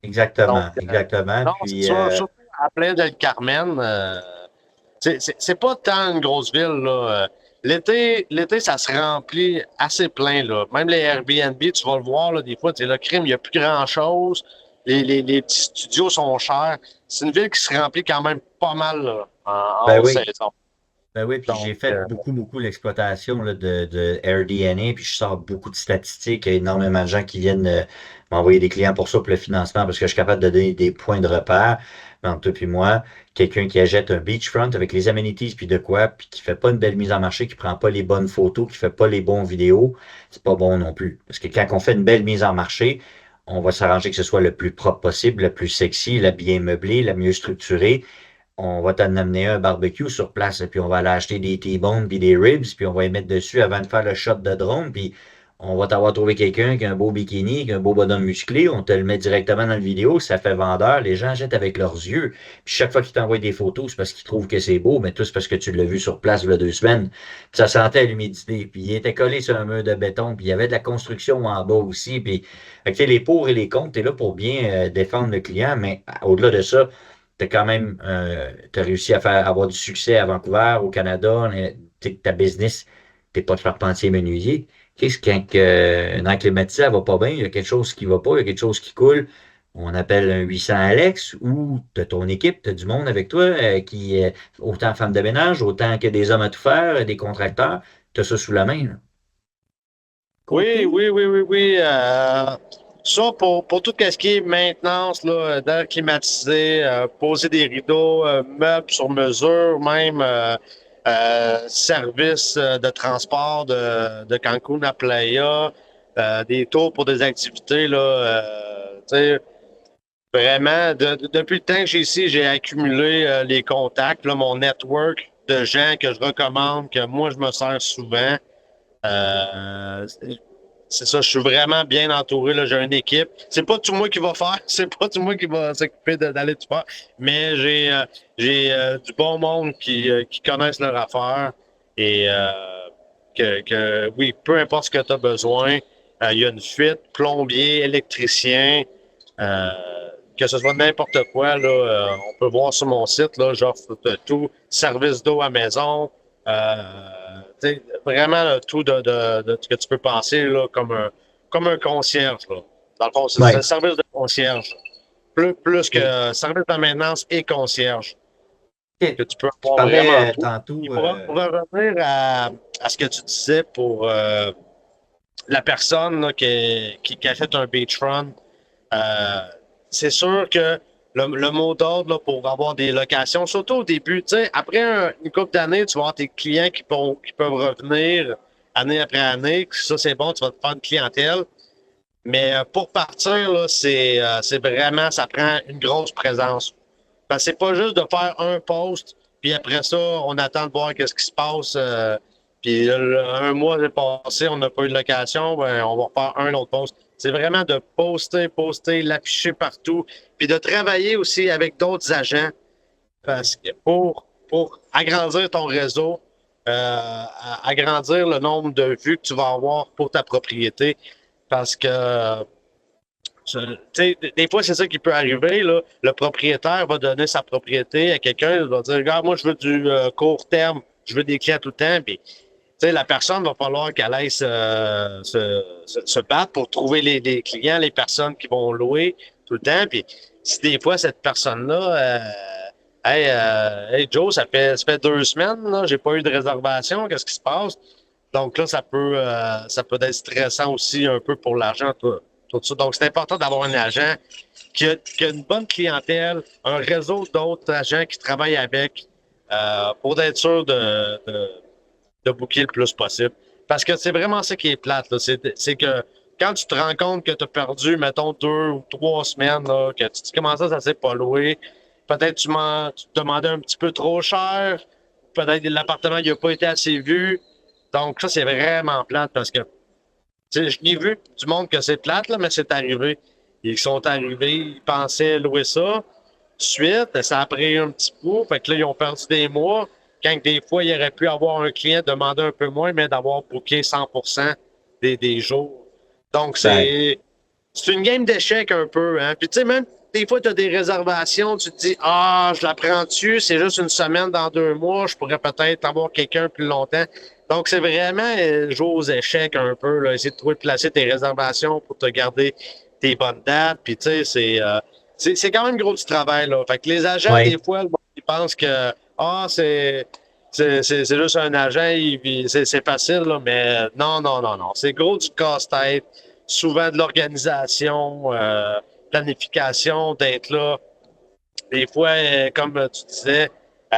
Exactement. Donc, exactement. Non, Puis, surtout à Playa del Carmen, c'est pas tant une grosse ville, là. L'été, ça se remplit assez plein, là. Même les Airbnb, tu vas le voir, là, des fois, tu sais, le crime, il n'y a plus grand-chose. Les petits studios sont chers. C'est une ville qui se remplit quand même pas mal, là, en haute saison. Ben oui, puis j'ai fait beaucoup l'exploitation là, de AirDNA, puis je sors beaucoup de statistiques. Il y a énormément de gens qui viennent m'envoyer des clients pour ça, pour le financement, parce que je suis capable de donner des points de repère. Mais entre toi et moi, quelqu'un qui achète un beachfront avec les amenities, puis de quoi, puis qui fait pas une belle mise en marché, qui prend pas les bonnes photos, qui fait pas les bons vidéos, c'est pas bon non plus. Parce que quand on fait une belle mise en marché, on va s'arranger que ce soit le plus propre possible, la plus sexy, la bien meublée, la mieux structurée. On va t'en amener un barbecue sur place, et puis on va aller acheter des T-bones puis des ribs, puis on va les mettre dessus avant de faire le shot de drone, puis on va t'avoir trouvé quelqu'un qui a un beau bikini, qui a un beau bonhomme musclé, on te le met directement dans la vidéo, ça fait vendeur, les gens jettent avec leurs yeux. Puis chaque fois qu'ils t'envoient des photos, c'est parce qu'ils trouvent que c'est beau, mais tout c'est parce que tu l'as vu sur place il y a 2 semaines. Puis ça sentait l'humidité, puis il était collé sur un mur de béton, puis il y avait de la construction en bas aussi, puis fait que, les pour et les contre, t'es là pour bien défendre le client, mais au-delà de ça, t'as quand même t'as réussi à avoir du succès à Vancouver, au Canada, ta business, t'es pas charpentier menuisier. Qu'est-ce quand un air climatisé, elle va pas bien, il y a quelque chose qui va pas, il y a quelque chose qui coule. on appelle un 800 Alex, ou tu as ton équipe, tu as du monde avec toi, autant femmes de ménage, autant que des hommes à tout faire, des contracteurs, tu as ça sous la main. Là. Oui, Côté. oui, oui, oui, oui. Ça, pour tout ce qui est maintenance, là, d'air climatisé, poser des rideaux, meubles sur mesure, même service de transport de Cancun à Playa, des tours pour des activités, là, tu sais, vraiment, depuis le temps que j'ai ici, j'ai accumulé les contacts, là, mon network de gens que je recommande, que moi, je me sers souvent. Euh, c'est ça, je suis vraiment bien entouré. Là, j'ai une équipe. C'est pas tout moi qui va faire, c'est pas tout moi qui va s'occuper d'aller tout faire, mais j'ai du bon monde qui connaissent leur affaire et oui, peu importe ce que tu as besoin, il y a une fuite, plombier, électricien, euh, que ce soit n'importe quoi, là, on peut voir sur mon site, là, j'offre tout, service d'eau à maison, vraiment là, tout de ce que tu peux penser là, comme un concierge. Là. Dans le fond, c'est un Ouais. service de concierge. Plus Et, que service de maintenance et concierge. ok, Que tu peux tu avoir vraiment parlais tout. tantôt. Et pour revenir à ce que tu disais pour la personne là, qui achète un beachfront, euh, c'est sûr que le mot d'ordre là, pour avoir des locations, surtout au début, tu sais, après une couple d'années, tu vas avoir tes clients qui peuvent revenir année après année. Ça, c'est bon, tu vas te faire une clientèle. Mais pour partir, là, c'est vraiment, ça prend une grosse présence. Parce que c'est pas juste de faire un post, puis après ça, on attend de voir qu'est-ce qui se passe. Puis un mois est passé, on n'a pas eu de location, ben, on va refaire un autre post. C'est vraiment de poster, l'afficher partout, puis de travailler aussi avec d'autres agents parce que pour agrandir ton réseau, agrandir le nombre de vues que tu vas avoir pour ta propriété. Parce que des fois, c'est ça qui peut arriver. Là. Le propriétaire va donner sa propriété à quelqu'un, il va dire regarde, moi, je veux du court terme, je veux des clients tout le temps. Puis, la personne va falloir qu'elle aille se battre pour trouver les clients, les personnes qui vont louer tout le temps. Puis, si des fois, cette personne-là, hey, Joe, ça fait 2 semaines, là, j'ai pas eu de réservation, qu'est-ce qui se passe? Donc là, ça peut être stressant aussi un peu pour l'argent, tout ça. Donc, c'est important d'avoir un agent qui a une bonne clientèle, un réseau d'autres agents qui travaillent avec pour être sûr de booker le plus possible. Parce que c'est vraiment ça qui est plate. Là. C'est que quand tu te rends compte que tu as perdu, mettons, 2 ou 3 semaines, là, que tu dis comment ça s'est pas loué, peut-être tu te demandais un petit peu trop cher, peut-être l'appartement n'a pas été assez vu. Donc, ça, c'est vraiment plate parce que je l'ai vu du monde que c'est plate, là, mais c'est arrivé. Ils sont arrivés, ils pensaient louer ça. Suite, ça a pris un petit coup. Fait que là, ils ont perdu des mois. Quand des fois, il aurait pu avoir un client demander un peu moins, mais d'avoir booké 100% des jours. Donc, ben, c'est une game d'échecs un peu. Hein? Puis, tu sais, même des fois, tu as des réservations. Tu te dis, ah, je la prends dessus. C'est juste une semaine dans 2 mois. Je pourrais peut-être avoir quelqu'un plus longtemps. Donc, c'est vraiment jouer aux échecs un peu. Là, essayer de trouver de placer tes réservations pour te garder tes bonnes dates. Puis, tu sais, c'est quand même gros du travail. Là. Fait que les agents, ouais. des fois, ils pensent que c'est juste un agent, c'est facile, là, mais non, non, non, non. C'est gros du casse-tête, souvent de l'organisation, planification, d'être là. Des fois, comme tu disais, il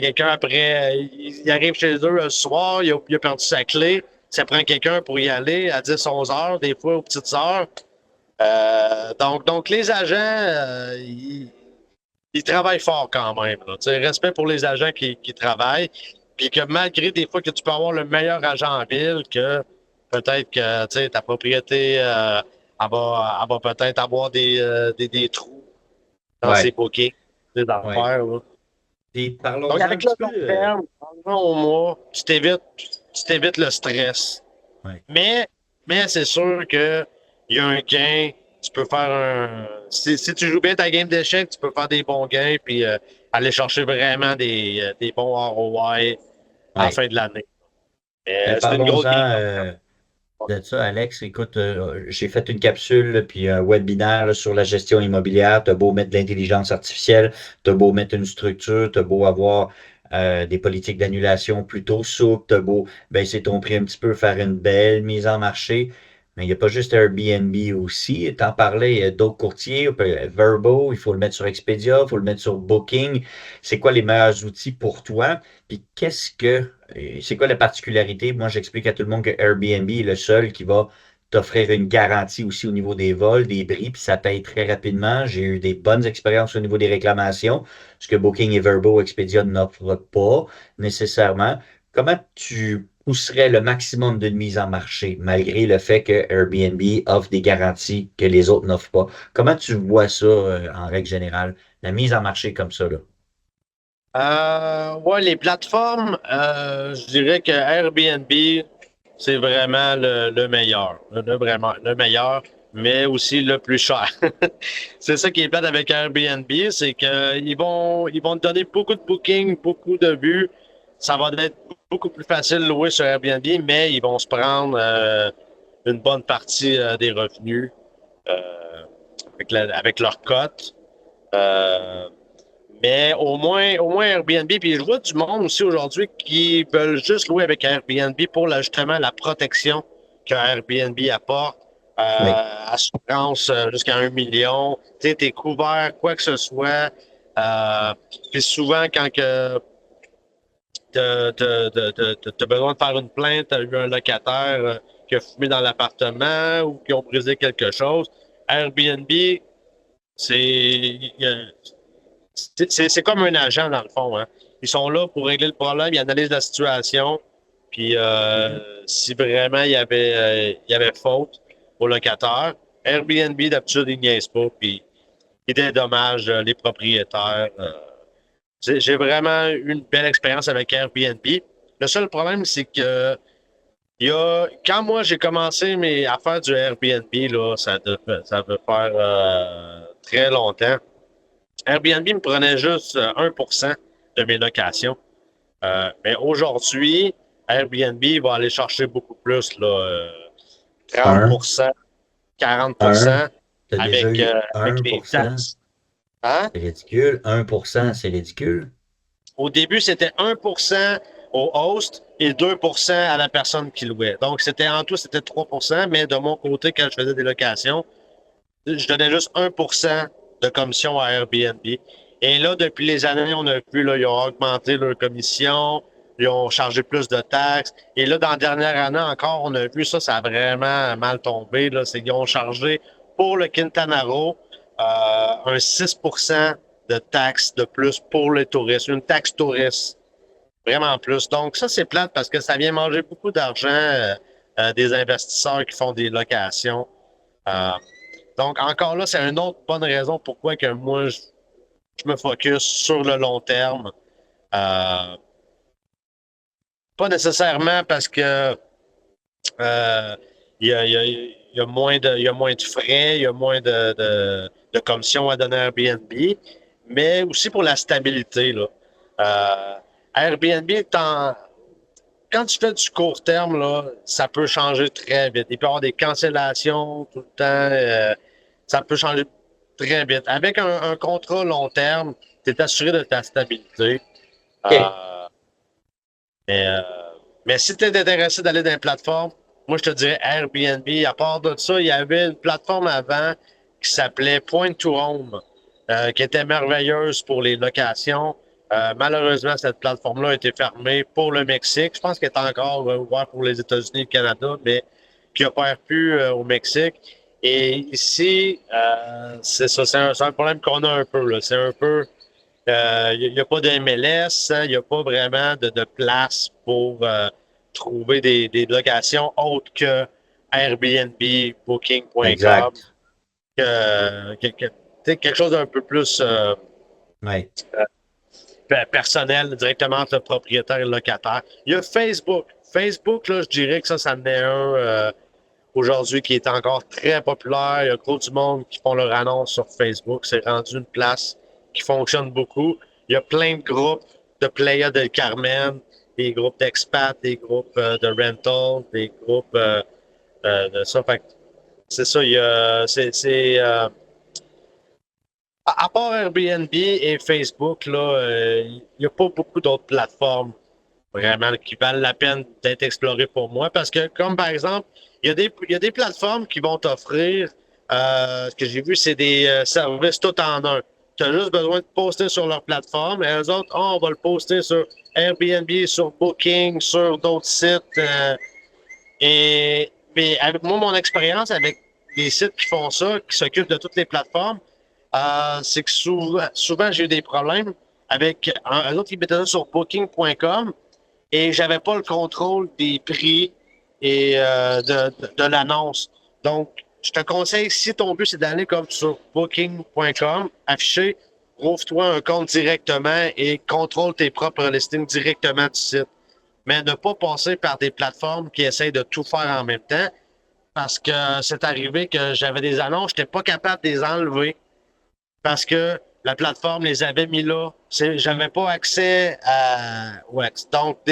y a quelqu'un après, il arrive chez eux le soir, il a perdu sa clé. Ça prend quelqu'un pour y aller à 10, 11 heures, des fois aux petites heures. Donc les agents, ils travaillent fort quand même. Là. Respect pour les agents qui travaillent. Puis que malgré des fois que tu peux avoir le meilleur agent en ville, que peut-être que ta propriété elle va peut-être avoir des trous dans ses Ouais. bouquets, des Ouais. affaires. Là. Et Donc parlons-en un avec le petit peu. long terme, pendant au mois, tu t'évites le stress. Ouais. Mais c'est sûr qu'il y a un gain. Tu peux faire un. Si tu joues bien ta game d'échecs, tu peux faire des bons gains puis aller chercher vraiment des bons ROI à la Ouais. fin de l'année. Mais C'est une grosse parlons-en. game. de ça, Alex. Écoute, j'ai fait une capsule puis un webinaire là, sur la gestion immobilière. T'as beau mettre de l'intelligence artificielle, t'as beau mettre une structure, t'as beau avoir des politiques d'annulation plutôt souples, t'as beau baisser ton prix un petit peu, faire une belle mise en marché. Mais il n'y a pas juste Airbnb aussi. T'en parlais, il y a d'autres courtiers, Verbo, il faut le mettre sur Expedia, il faut le mettre sur Booking. C'est quoi les meilleurs outils pour toi? Puis c'est quoi la particularité? Moi, j'explique à tout le monde que Airbnb est le seul qui va t'offrir une garantie aussi au niveau des vols, des bris, puis ça paye très rapidement. J'ai eu des bonnes expériences au niveau des réclamations, ce que Booking et Verbo Expedia n'offrent pas nécessairement. Comment tu pousserais le maximum d'une mise en marché, malgré le fait que Airbnb offre des garanties que les autres n'offrent pas? Comment tu vois ça, en règle générale, la mise en marché comme ça, là? Ouais, les plateformes, je dirais que Airbnb, c'est vraiment le meilleur. Vraiment le meilleur, mais aussi le plus cher. C'est ça qui est plate avec Airbnb, c'est qu'ils vont te donner beaucoup de bookings, beaucoup de vues. Ça va être beaucoup plus facile de louer sur Airbnb, mais ils vont se prendre une bonne partie des revenus avec leur cote. Euh, mais au moins Airbnb, puis je vois du monde aussi aujourd'hui qui veulent juste louer avec Airbnb pour justement la protection que Airbnb apporte. Oui. Assurance jusqu'à 1 million. Tu sais, t'es couvert, quoi que ce soit. Puis souvent, quand que t'as besoin de faire une plainte, t'as eu un locataire qui a fumé dans l'appartement ou qui ont brisé quelque chose, Airbnb, c'est c'est comme un agent, dans le fond. Hein. Ils sont là pour régler le problème, ils analysent la situation, puis si vraiment il y avait faute au locataire, Airbnb, d'habitude, ils niaisent pas, puis ils dédommagent les propriétaires. J'ai vraiment eu une belle expérience avec Airbnb. Le seul problème, c'est que quand moi j'ai commencé à faire du Airbnb, là, ça veut faire très longtemps. Airbnb me prenait juste 1% de mes locations. Mais aujourd'hui, Airbnb va aller chercher beaucoup plus, là, Un, 30%, un, 40% t'as déjà avec, eu avec un les pour cent. taxes. Hein? C'est ridicule. 1%, c'est ridicule. Au début, c'était 1% au host et 2% à la personne qui louait. Donc, en tout, c'était 3%, mais de mon côté, quand je faisais des locations, je donnais juste 1% de commission à Airbnb. Et là, depuis les années, on a vu, là, ils ont augmenté leur commission, ils ont chargé plus de taxes. Et là, dans la dernière année encore, on a vu ça, ça a vraiment mal tombé. Là. Ils ont chargé pour le Quintana Roo un 6% de taxes de plus pour les touristes, une taxe touriste, vraiment plus. Donc, ça, c'est plate parce que ça vient manger beaucoup d'argent des investisseurs qui font des locations. Euh, donc, encore là, c'est une autre bonne raison pourquoi que moi, je me focus sur le long terme. Euh, Pas nécessairement parce que il y a, il y a- il y a moins de frais, il y a moins de commissions à donner à Airbnb, mais aussi pour la stabilité, là. Airbnb, quand tu fais du court terme, là, ça peut changer très vite. Il peut y avoir des cancellations tout le temps. Ça peut changer très vite. Avec un contrat long terme, tu es assuré de ta stabilité. OK. Euh, mais, euh, mais si tu es intéressé d'aller dans une plateforme, moi, je te dirais Airbnb. À part de ça, il y avait une plateforme avant qui s'appelait Point to Home, qui était merveilleuse pour les locations. Malheureusement, cette plateforme-là a été fermée pour le Mexique. Je pense qu'elle est encore ouverte pour les États-Unis et le Canada, mais qui opère plus au Mexique. Et ici, c'est ça, c'est un problème qu'on a un peu. Là. C'est un peu il n'y a pas de MLS, il n'y a pas vraiment de place pour trouver des locations autres que Airbnb, Booking.com, Exact. quelque chose d'un peu plus Oui. personnel directement entre le propriétaire et le locataire. Il y a Facebook. Facebook, là, je dirais que ça en est un aujourd'hui qui est encore très populaire. Il y a gros du monde qui font leur annonce sur Facebook. C'est rendu une place qui fonctionne beaucoup. Il y a plein de groupes de Playa del Carmen, des groupes d'expats, des groupes de rental, des groupes de ça. Fait que c'est ça, il y a, à part Airbnb et Facebook, là, il n'y a pas beaucoup d'autres plateformes vraiment qui valent la peine d'être explorées pour moi. Parce que, comme par exemple, il y a des plateformes qui vont t'offrir, ce que j'ai vu, c'est des services tout en un. Tu as juste besoin de poster sur leur plateforme et les autres, on va le poster sur Airbnb, sur Booking, sur d'autres sites. Mais avec moi, mon expérience avec les sites qui font ça, qui s'occupent de toutes les plateformes, c'est que souvent j'ai eu des problèmes avec un autre qui mettait ça sur Booking.com et j'avais pas le contrôle des prix et de l'annonce. Donc, je te conseille, si ton but c'est d'aller comme sur Booking.com, afficher, ouvre-toi un compte directement et contrôle tes propres listings directement du site. Mais ne pas passer par des plateformes qui essayent de tout faire en même temps parce que c'est arrivé que j'avais des annonces, je n'étais pas capable de les enlever parce que la plateforme les avait mis là. J'avais pas accès à Wex. Donc, OK.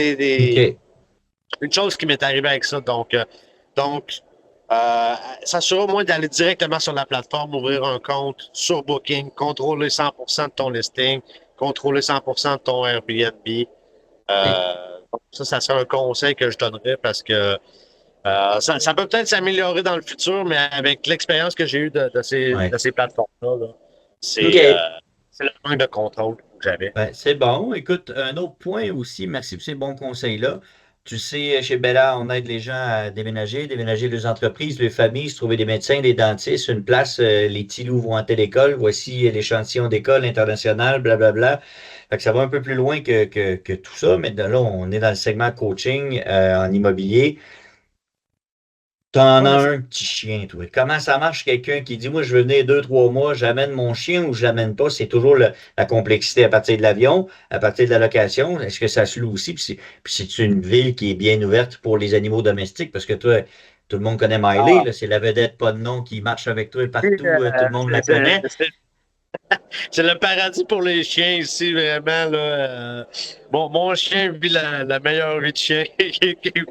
une chose qui m'est arrivée avec ça. Donc s'assurer au moins d'aller directement sur la plateforme, ouvrir un compte sur Booking, contrôler 100% de ton listing, contrôler 100% de ton Airbnb. Donc ça serait un conseil que je donnerais parce que ça peut peut-être s'améliorer dans le futur, mais avec l'expérience que j'ai eue Ouais. de ces plateformes-là, là, OK. c'est le manque de contrôle que j'avais. Ben, c'est bon. Écoute, un autre point aussi, merci pour ces bons conseils-là. Tu sais, chez Bella, on aide les gens à déménager les entreprises, les familles, se trouver des médecins, des dentistes, une place, les petits loups vont à telle école, voici l'échantillon d'école internationale, blablabla. Fait que ça va un peu plus loin que tout ça, mais là, on est dans le segment coaching en immobilier. T'en Ouais, as mais un petit chien, toi. Comment ça marche quelqu'un qui dit, moi, je veux venir 2, 3 mois, j'amène mon chien ou je l'amène pas? C'est toujours la complexité à partir de l'avion, à partir de la location. Est-ce que ça se loue aussi? Puis c'est une ville qui est bien ouverte pour les animaux domestiques parce que toi, tout le monde connaît Miley, ah, là, c'est la vedette pas de nom qui marche avec toi oui, partout, tout le monde la c'est connaît. c'est le paradis pour les chiens ici, vraiment. Là, bon, mon chien vit la meilleure vie de chien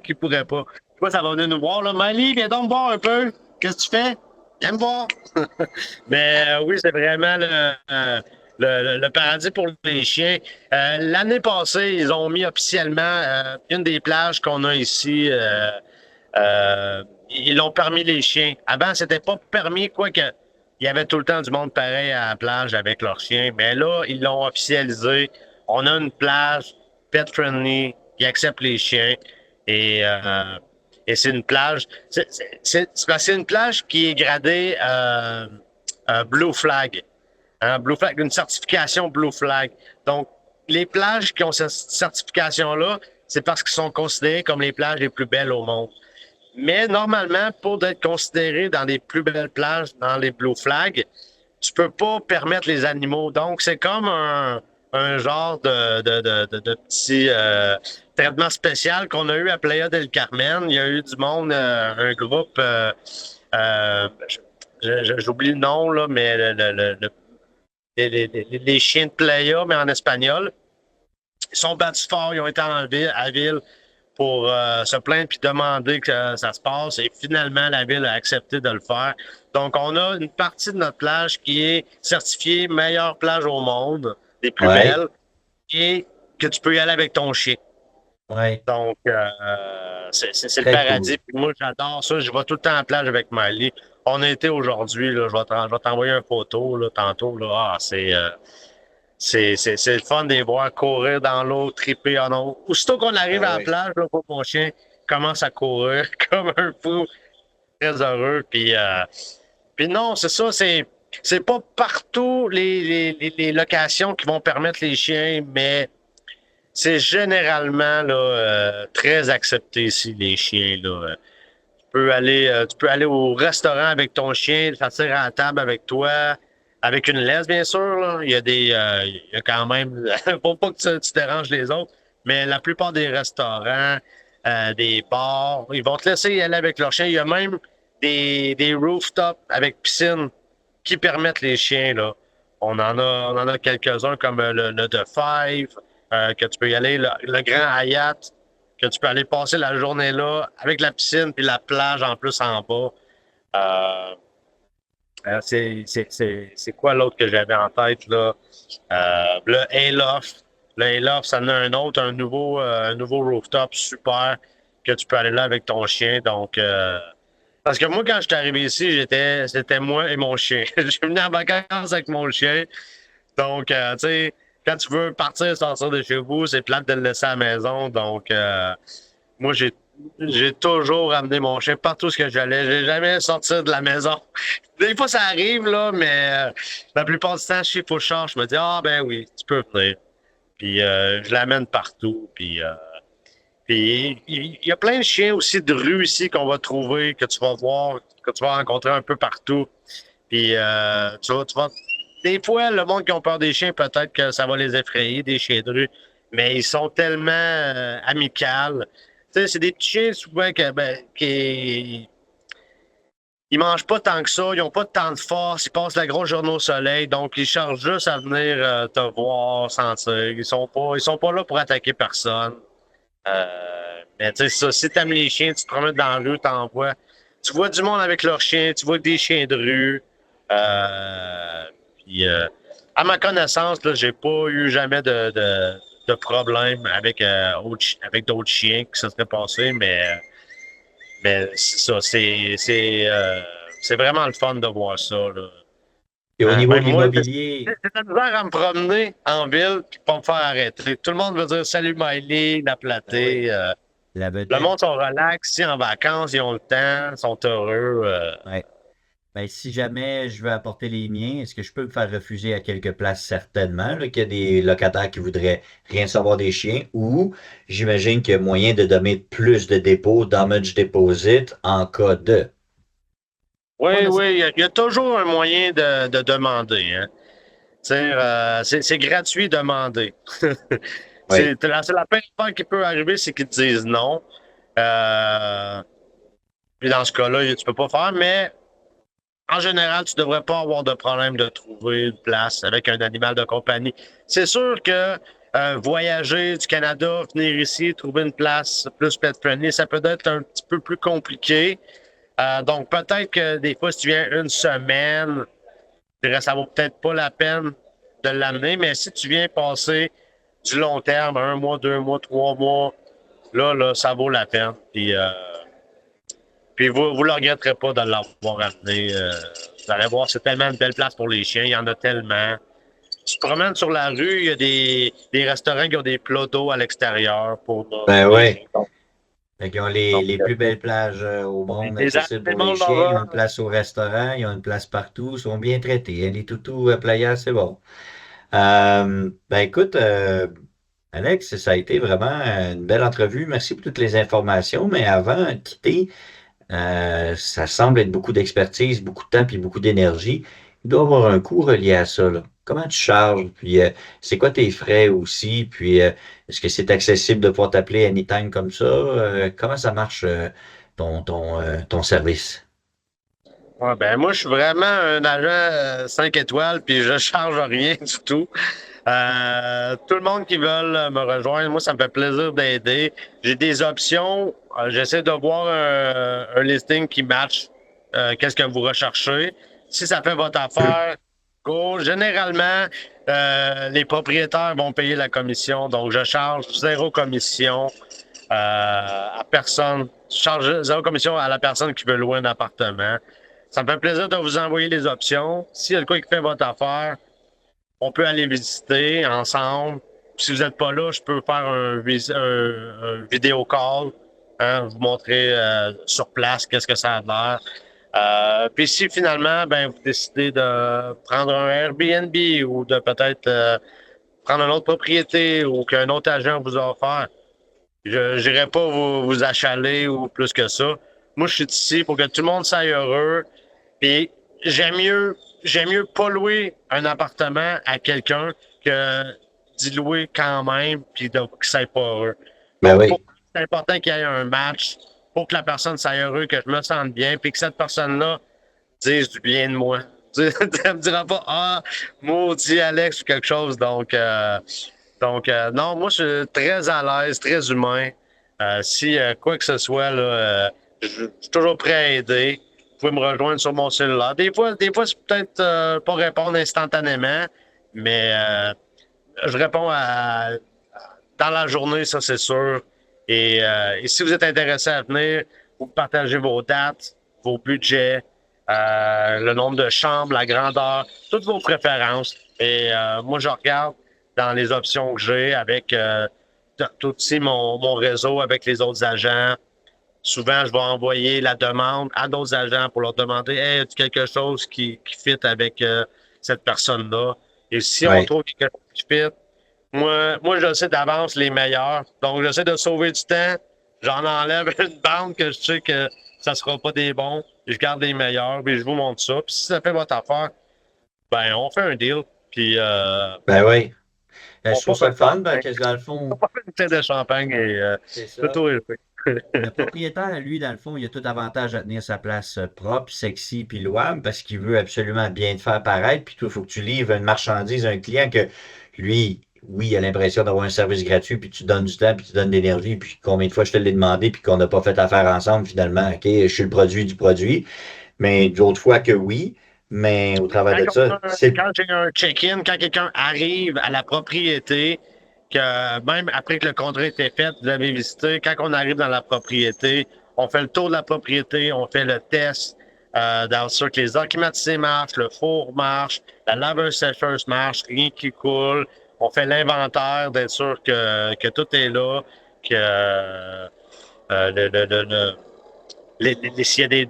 qu'il pourrait pas. Je sais pas, ça va venir nous voir. Là. Mali, viens donc me voir un peu. Qu'est-ce que tu fais? Viens me voir. Mais oui, c'est vraiment le paradis pour les chiens. L'année passée, ils ont mis officiellement une des plages qu'on a ici. Ils l'ont permis les chiens. Avant, c'était pas permis, quoique il y avait tout le temps du monde pareil à la plage avec leurs chiens. Mais là, ils l'ont officialisé. On a une plage pet-friendly qui accepte les chiens. Et, euh, et c'est une plage. C'est une plage qui est gradée Blue Flag. Blue Flag, une certification Blue Flag. Donc, les plages qui ont cette certification-là, c'est parce qu'ils sont considérés comme les plages les plus belles au monde. Mais normalement, pour être considéré dans les plus belles plages, dans les Blue Flags, tu peux pas permettre les animaux. Donc, c'est comme un genre de petit traitement spécial qu'on a eu à Playa del Carmen. Il y a eu du monde, un groupe, j'oublie le nom, là, mais les chiens de Playa, mais en espagnol. Ils sont battus fort, ils ont été en ville, à la ville pour se plaindre puis demander que ça se passe. Et finalement, la ville a accepté de le faire. Donc, on a une partie de notre plage qui est certifiée meilleure plage au monde, des plus Ouais, belles, et que tu peux y aller avec ton chien. ouais, Donc, c'est le très cool. paradis. Puis moi, j'adore ça. Je vais tout le temps à la plage avec Miley. On a été aujourd'hui, là, je vais t'envoyer une photo là, tantôt. Là. C'est le fun de les voir courir dans l'eau, triper en eau. Aussitôt qu'on arrive Ah à la ouais. plage, là, mon chien commence à courir comme un fou, très heureux. Puis non, c'est ça, c'est pas partout les locations qui vont permettre les chiens, mais c'est généralement là, très accepté ici, les chiens. Là. Tu peux aller au restaurant avec ton chien, t'asseoir à la table avec toi, avec une laisse, bien sûr. Là. Il y a quand même, faut pas que tu déranges les autres, mais la plupart des restaurants, des bars, ils vont te laisser y aller avec leur chien. Il y a même des rooftops avec piscine qui permettent les chiens, là. On en a quelques-uns comme le The Five, que tu peux y aller, le Grand Hyatt, que tu peux aller passer la journée là avec la piscine puis la plage en plus en bas. C'est quoi l'autre que j'avais en tête là? Le Hayloft. Le Hayloft, ça en a un autre, un nouveau rooftop super que tu peux aller là avec ton chien. Donc, parce que moi, quand je suis arrivé ici, c'était moi et mon chien. Je suis venu en vacances avec mon chien. Donc, tu sais, quand tu veux sortir de chez vous, c'est plate de le laisser à la maison. Donc, moi, j'ai toujours amené mon chien partout où j'allais. J'ai jamais sorti de la maison. Des fois, ça arrive, là, mais la plupart du temps, je je me dis, ah, ben oui, tu peux venir. Puis, je l'amène partout. Puis, il y a plein de chiens aussi de rue ici qu'on va trouver, que tu vas voir, que tu vas rencontrer un peu partout. Puis, tu vas. Des fois, le monde qui ont peur des chiens, peut-être que ça va les effrayer, des chiens de rue. Mais ils sont tellement amicales. Tu sais, c'est des petits chiens souvent qui ils mangent pas tant que ça, ils ont pas tant de force, ils passent la grosse journée au soleil, donc ils cherchent juste à venir te voir, sentir. Ils sont pas là pour attaquer personne. Mais tu sais, ça, si t'aimes les chiens, tu te promènes dans la rue, tu vois du monde avec leurs chiens, tu vois des chiens de rue. Puis, à ma connaissance, là, j'ai pas eu jamais de problème avec d'autres chiens qui se seraient passés, mais c'est ça, c'est vraiment le fun de voir ça. Là. Et au niveau de Moi, l'immobilier, c'est la misère à me promener en ville et pas me faire arrêter. Tout le monde veut dire salut Miley, la platée. la Le vedette. monde sont relax, ici en vacances, ils ont le temps, sont heureux. Ouais. Ben, si jamais je veux apporter les miens, est-ce que je peux me faire refuser à quelques places certainement, là, qu'il y a des locataires qui voudraient rien savoir des chiens, ou j'imagine qu'il y a moyen de donner plus de dépôts, damage deposit en cas de. Oui, Pas oui, il y a toujours un moyen de demander. Hein. C'est gratuit de demander. Oui. C'est la pire affaire qui peut arriver, c'est qu'ils te disent non. Puis dans ce cas-là, tu peux pas faire, mais en général, tu devrais pas avoir de problème de trouver une place avec un animal de compagnie. C'est sûr que voyager du Canada, venir ici, trouver une place plus pet-friendly, ça peut être un petit peu plus compliqué. Donc, peut-être que des fois, si tu viens une semaine, je dirais ça vaut peut-être pas la peine de l'amener, mais si tu viens passer du long terme, 1 mois, 2 mois, 3 mois, là, ça vaut la peine. Puis vous ne le regretterez pas de l'avoir amené. Vous allez voir, c'est tellement une belle place pour les chiens. Il y en a tellement. Tu te promènes sur la rue, il y a des restaurants qui ont des plats d'eau à l'extérieur pour Ben les oui. chiens. Fait qu'ils ont les plus belles plages au monde Les accessibles pour les animaux chiens. Ils ont d'horreur. une place au restaurant, ils ont une place partout, ils sont bien traités. Hein. Les toutous players, c'est bon. Ben écoute, Alex, ça a été vraiment une belle entrevue. Merci pour toutes les informations. Mais avant de quitter, ça semble être beaucoup d'expertise, beaucoup de temps puis beaucoup d'énergie. Il doit y avoir un coût relié à ça, là. Comment tu charges? Puis c'est quoi tes frais aussi? Puis est-ce que c'est accessible de pouvoir t'appeler anytime comme ça? Comment ça marche ton service? Ouais, ben moi, je suis vraiment un agent 5 étoiles, puis je charge rien du tout. Tout le monde qui veut me rejoindre, moi, ça me fait plaisir d'aider. J'ai des options. J'essaie de voir un listing qui match qu'est-ce que vous recherchez. Si ça fait votre affaire, go. Généralement, les propriétaires vont payer la commission. Donc, je charge zéro commission à personne. Je charge zéro commission à la personne qui veut louer un appartement. Ça me fait plaisir de vous envoyer les options. S'il y a de quoi qui fait votre affaire, on peut aller visiter ensemble. Si vous n'êtes pas là, je peux faire un vidéo call, hein, vous montrer sur place qu'est-ce que ça a l'air. Puis si finalement, ben, vous décidez de prendre un Airbnb ou de peut-être prendre une autre propriété ou qu'un autre agent vous a offert, je n'irai pas vous achaler ou plus que ça. Moi, je suis ici pour que tout le monde soit heureux. Puis j'aime mieux pas louer un appartement à quelqu'un que d'y louer quand même puis que ça pas heureux. Ben Donc, oui. c'est important qu'il y ait un match pour que la personne soit heureuse, que je me sente bien, puis que cette personne-là dise du bien de moi. Elle me dira pas ah, maudit Alex ou quelque chose. Donc non, moi je suis très à l'aise, très humain. Si quoi que ce soit, là, je suis toujours prêt à aider. Vous pouvez me rejoindre sur mon cellulaire. Des fois c'est peut-être pas répondre instantanément, mais je réponds dans la journée, ça c'est sûr. Et si vous êtes intéressé à venir, vous partagez vos dates, vos budgets, le nombre de chambres, la grandeur, toutes vos préférences. Et moi, je regarde dans les options que j'ai avec tout aussi mon réseau avec les autres agents. Souvent, je vais envoyer la demande à d'autres agents pour leur demander hey, as-tu quelque chose qui fit avec cette personne-là? Et si on Ouais. trouve quelque chose qui fit, moi, je sais d'avance les meilleurs. Donc, j'essaie de sauver du temps. J'en enlève une bande que je sais que ça sera pas des bons. Je garde les meilleurs, puis je vous montre ça. Puis si ça fait votre affaire, ben, on fait un deal. Puis, Ben oui. Je on trouve pop ça un le fun, champagne. que dans le On fond, pop une bouteille de champagne et c'est ça. tout est fait. Le propriétaire, lui, dans le fond, il a tout avantage à tenir sa place propre, sexy, puis louable, parce qu'il veut absolument bien te faire paraître. Puis toi, il faut que tu livres une marchandise à un client que lui, oui, il a l'impression d'avoir un service gratuit, puis tu donnes du temps, puis tu donnes de l'énergie, puis combien de fois je te l'ai demandé, puis qu'on n'a pas fait affaire ensemble, finalement. OK, je suis le produit du produit. Mais d'autres fois que oui. Mais au travers de ça, c'est. Quand j'ai un check-in, quand quelqu'un arrive à la propriété, que même après que le contrat était fait, vous avez visité, quand on arrive dans la propriété, on fait le tour de la propriété, on fait le test d'être sûr que les eaux climatisées marchent, le four marche, la laveuse sécheuse marche, rien qui coule. On fait l'inventaire d'être sûr que tout est là, que s'il y a des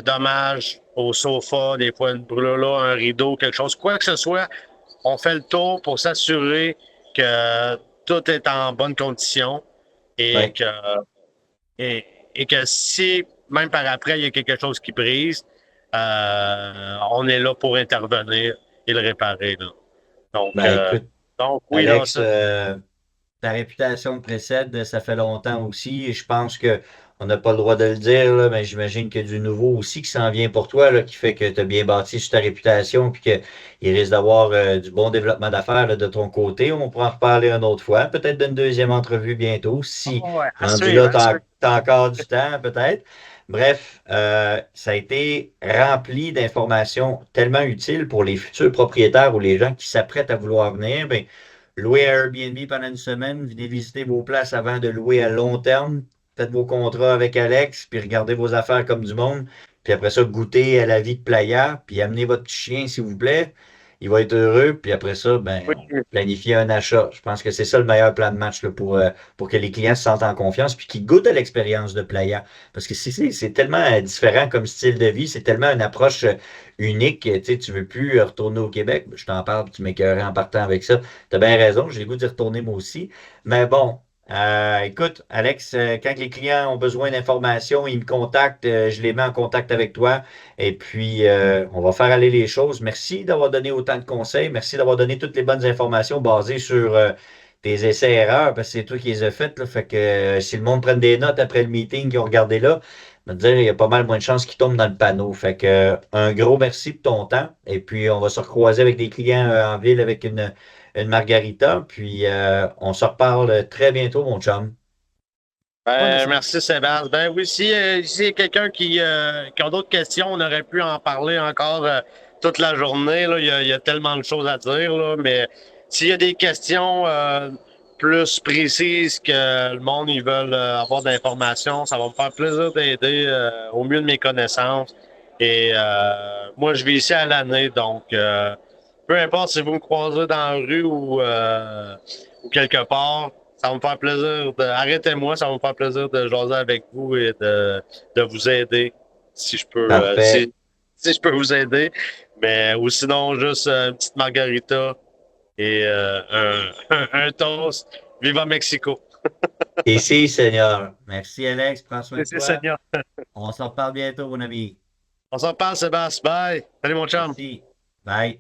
dommages au sofa, des fois une brûlure là, un rideau, quelque chose, quoi que ce soit, on fait le tour pour s'assurer que tout est en bonne condition et Ouais. que, et que si, même par après, il y a quelque chose qui brise, on est là pour intervenir et le réparer. Là. Donc, Ben écoute, donc oui, là, Alex, ça, ta réputation te précède, ça fait longtemps aussi, et je pense que on n'a pas le droit de le dire, là, mais j'imagine qu'il y a du nouveau aussi qui s'en vient pour toi, là, qui fait que tu as bien bâti sur ta réputation, puis qu'il risque d'avoir du bon développement d'affaires là, de ton côté. On pourra en reparler une autre fois, peut-être d'une deuxième entrevue bientôt, si ouais, à rendu suivre, là, à suivre. tu as encore du temps, peut-être. Bref, ça a été rempli d'informations tellement utiles pour les futurs propriétaires ou les gens qui s'apprêtent à vouloir venir. Ben, louer à Airbnb pendant une semaine, venez visiter vos places avant de louer à long terme. Faites vos contrats avec Alex, puis regardez vos affaires comme du monde. Puis après ça, goûtez à la vie de playa, puis amenez votre petit chien, s'il vous plaît. Il va être heureux, puis après ça, ben, Oui. planifiez un achat. Je pense que c'est ça le meilleur plan de match là, pour que les clients se sentent en confiance, puis qu'ils goûtent à l'expérience de playa. Parce que c'est tellement différent comme style de vie, c'est tellement une approche unique. Tu sais, tu veux plus retourner au Québec. Je t'en parle, puis tu m'écœurais en partant avec ça. T'as bien raison, j'ai le goût d'y retourner moi aussi. Mais bon, écoute, Alex, quand les clients ont besoin d'informations, ils me contactent, je les mets en contact avec toi. Et puis, on va faire aller les choses. Merci d'avoir donné autant de conseils. Merci d'avoir donné toutes les bonnes informations basées sur tes essais-erreurs, parce que c'est toi qui les as faites. Là. Fait que si le monde prenne des notes après le meeting qu'ils ont regardé là, me dire, il y a pas mal moins de chances qu'ils tombent dans le panneau. Fait que un gros merci de ton temps. Et puis, on va se recroiser avec des clients en ville avec une margarita. Puis, on se reparle très bientôt, mon chum. Merci Sébastien. Ben oui, si y a quelqu'un qui a d'autres questions, on aurait pu en parler encore toute la journée. Là. Il y a tellement de choses à dire, là, mais s'il y a des questions plus précises que le monde ils veulent avoir d'informations, ça va me faire plaisir d'aider au mieux de mes connaissances. Et moi, je vis ici à l'année, donc peu importe si vous me croisez dans la rue ou quelque part, ça va me faire plaisir de. Arrêtez-moi, ça va me faire plaisir de jaser avec vous et de vous aider si je peux Parfait. si je peux vous aider. Mais ou sinon juste une petite margarita et un toast. Viva Mexico! Et si, Seigneur. Merci, Alex. Prends soin de Merci toi. Seigneur. On s'en reparle bientôt, mon ami. On s'en parle, Sébastien. Bye! Salut mon chum! Merci. Bye.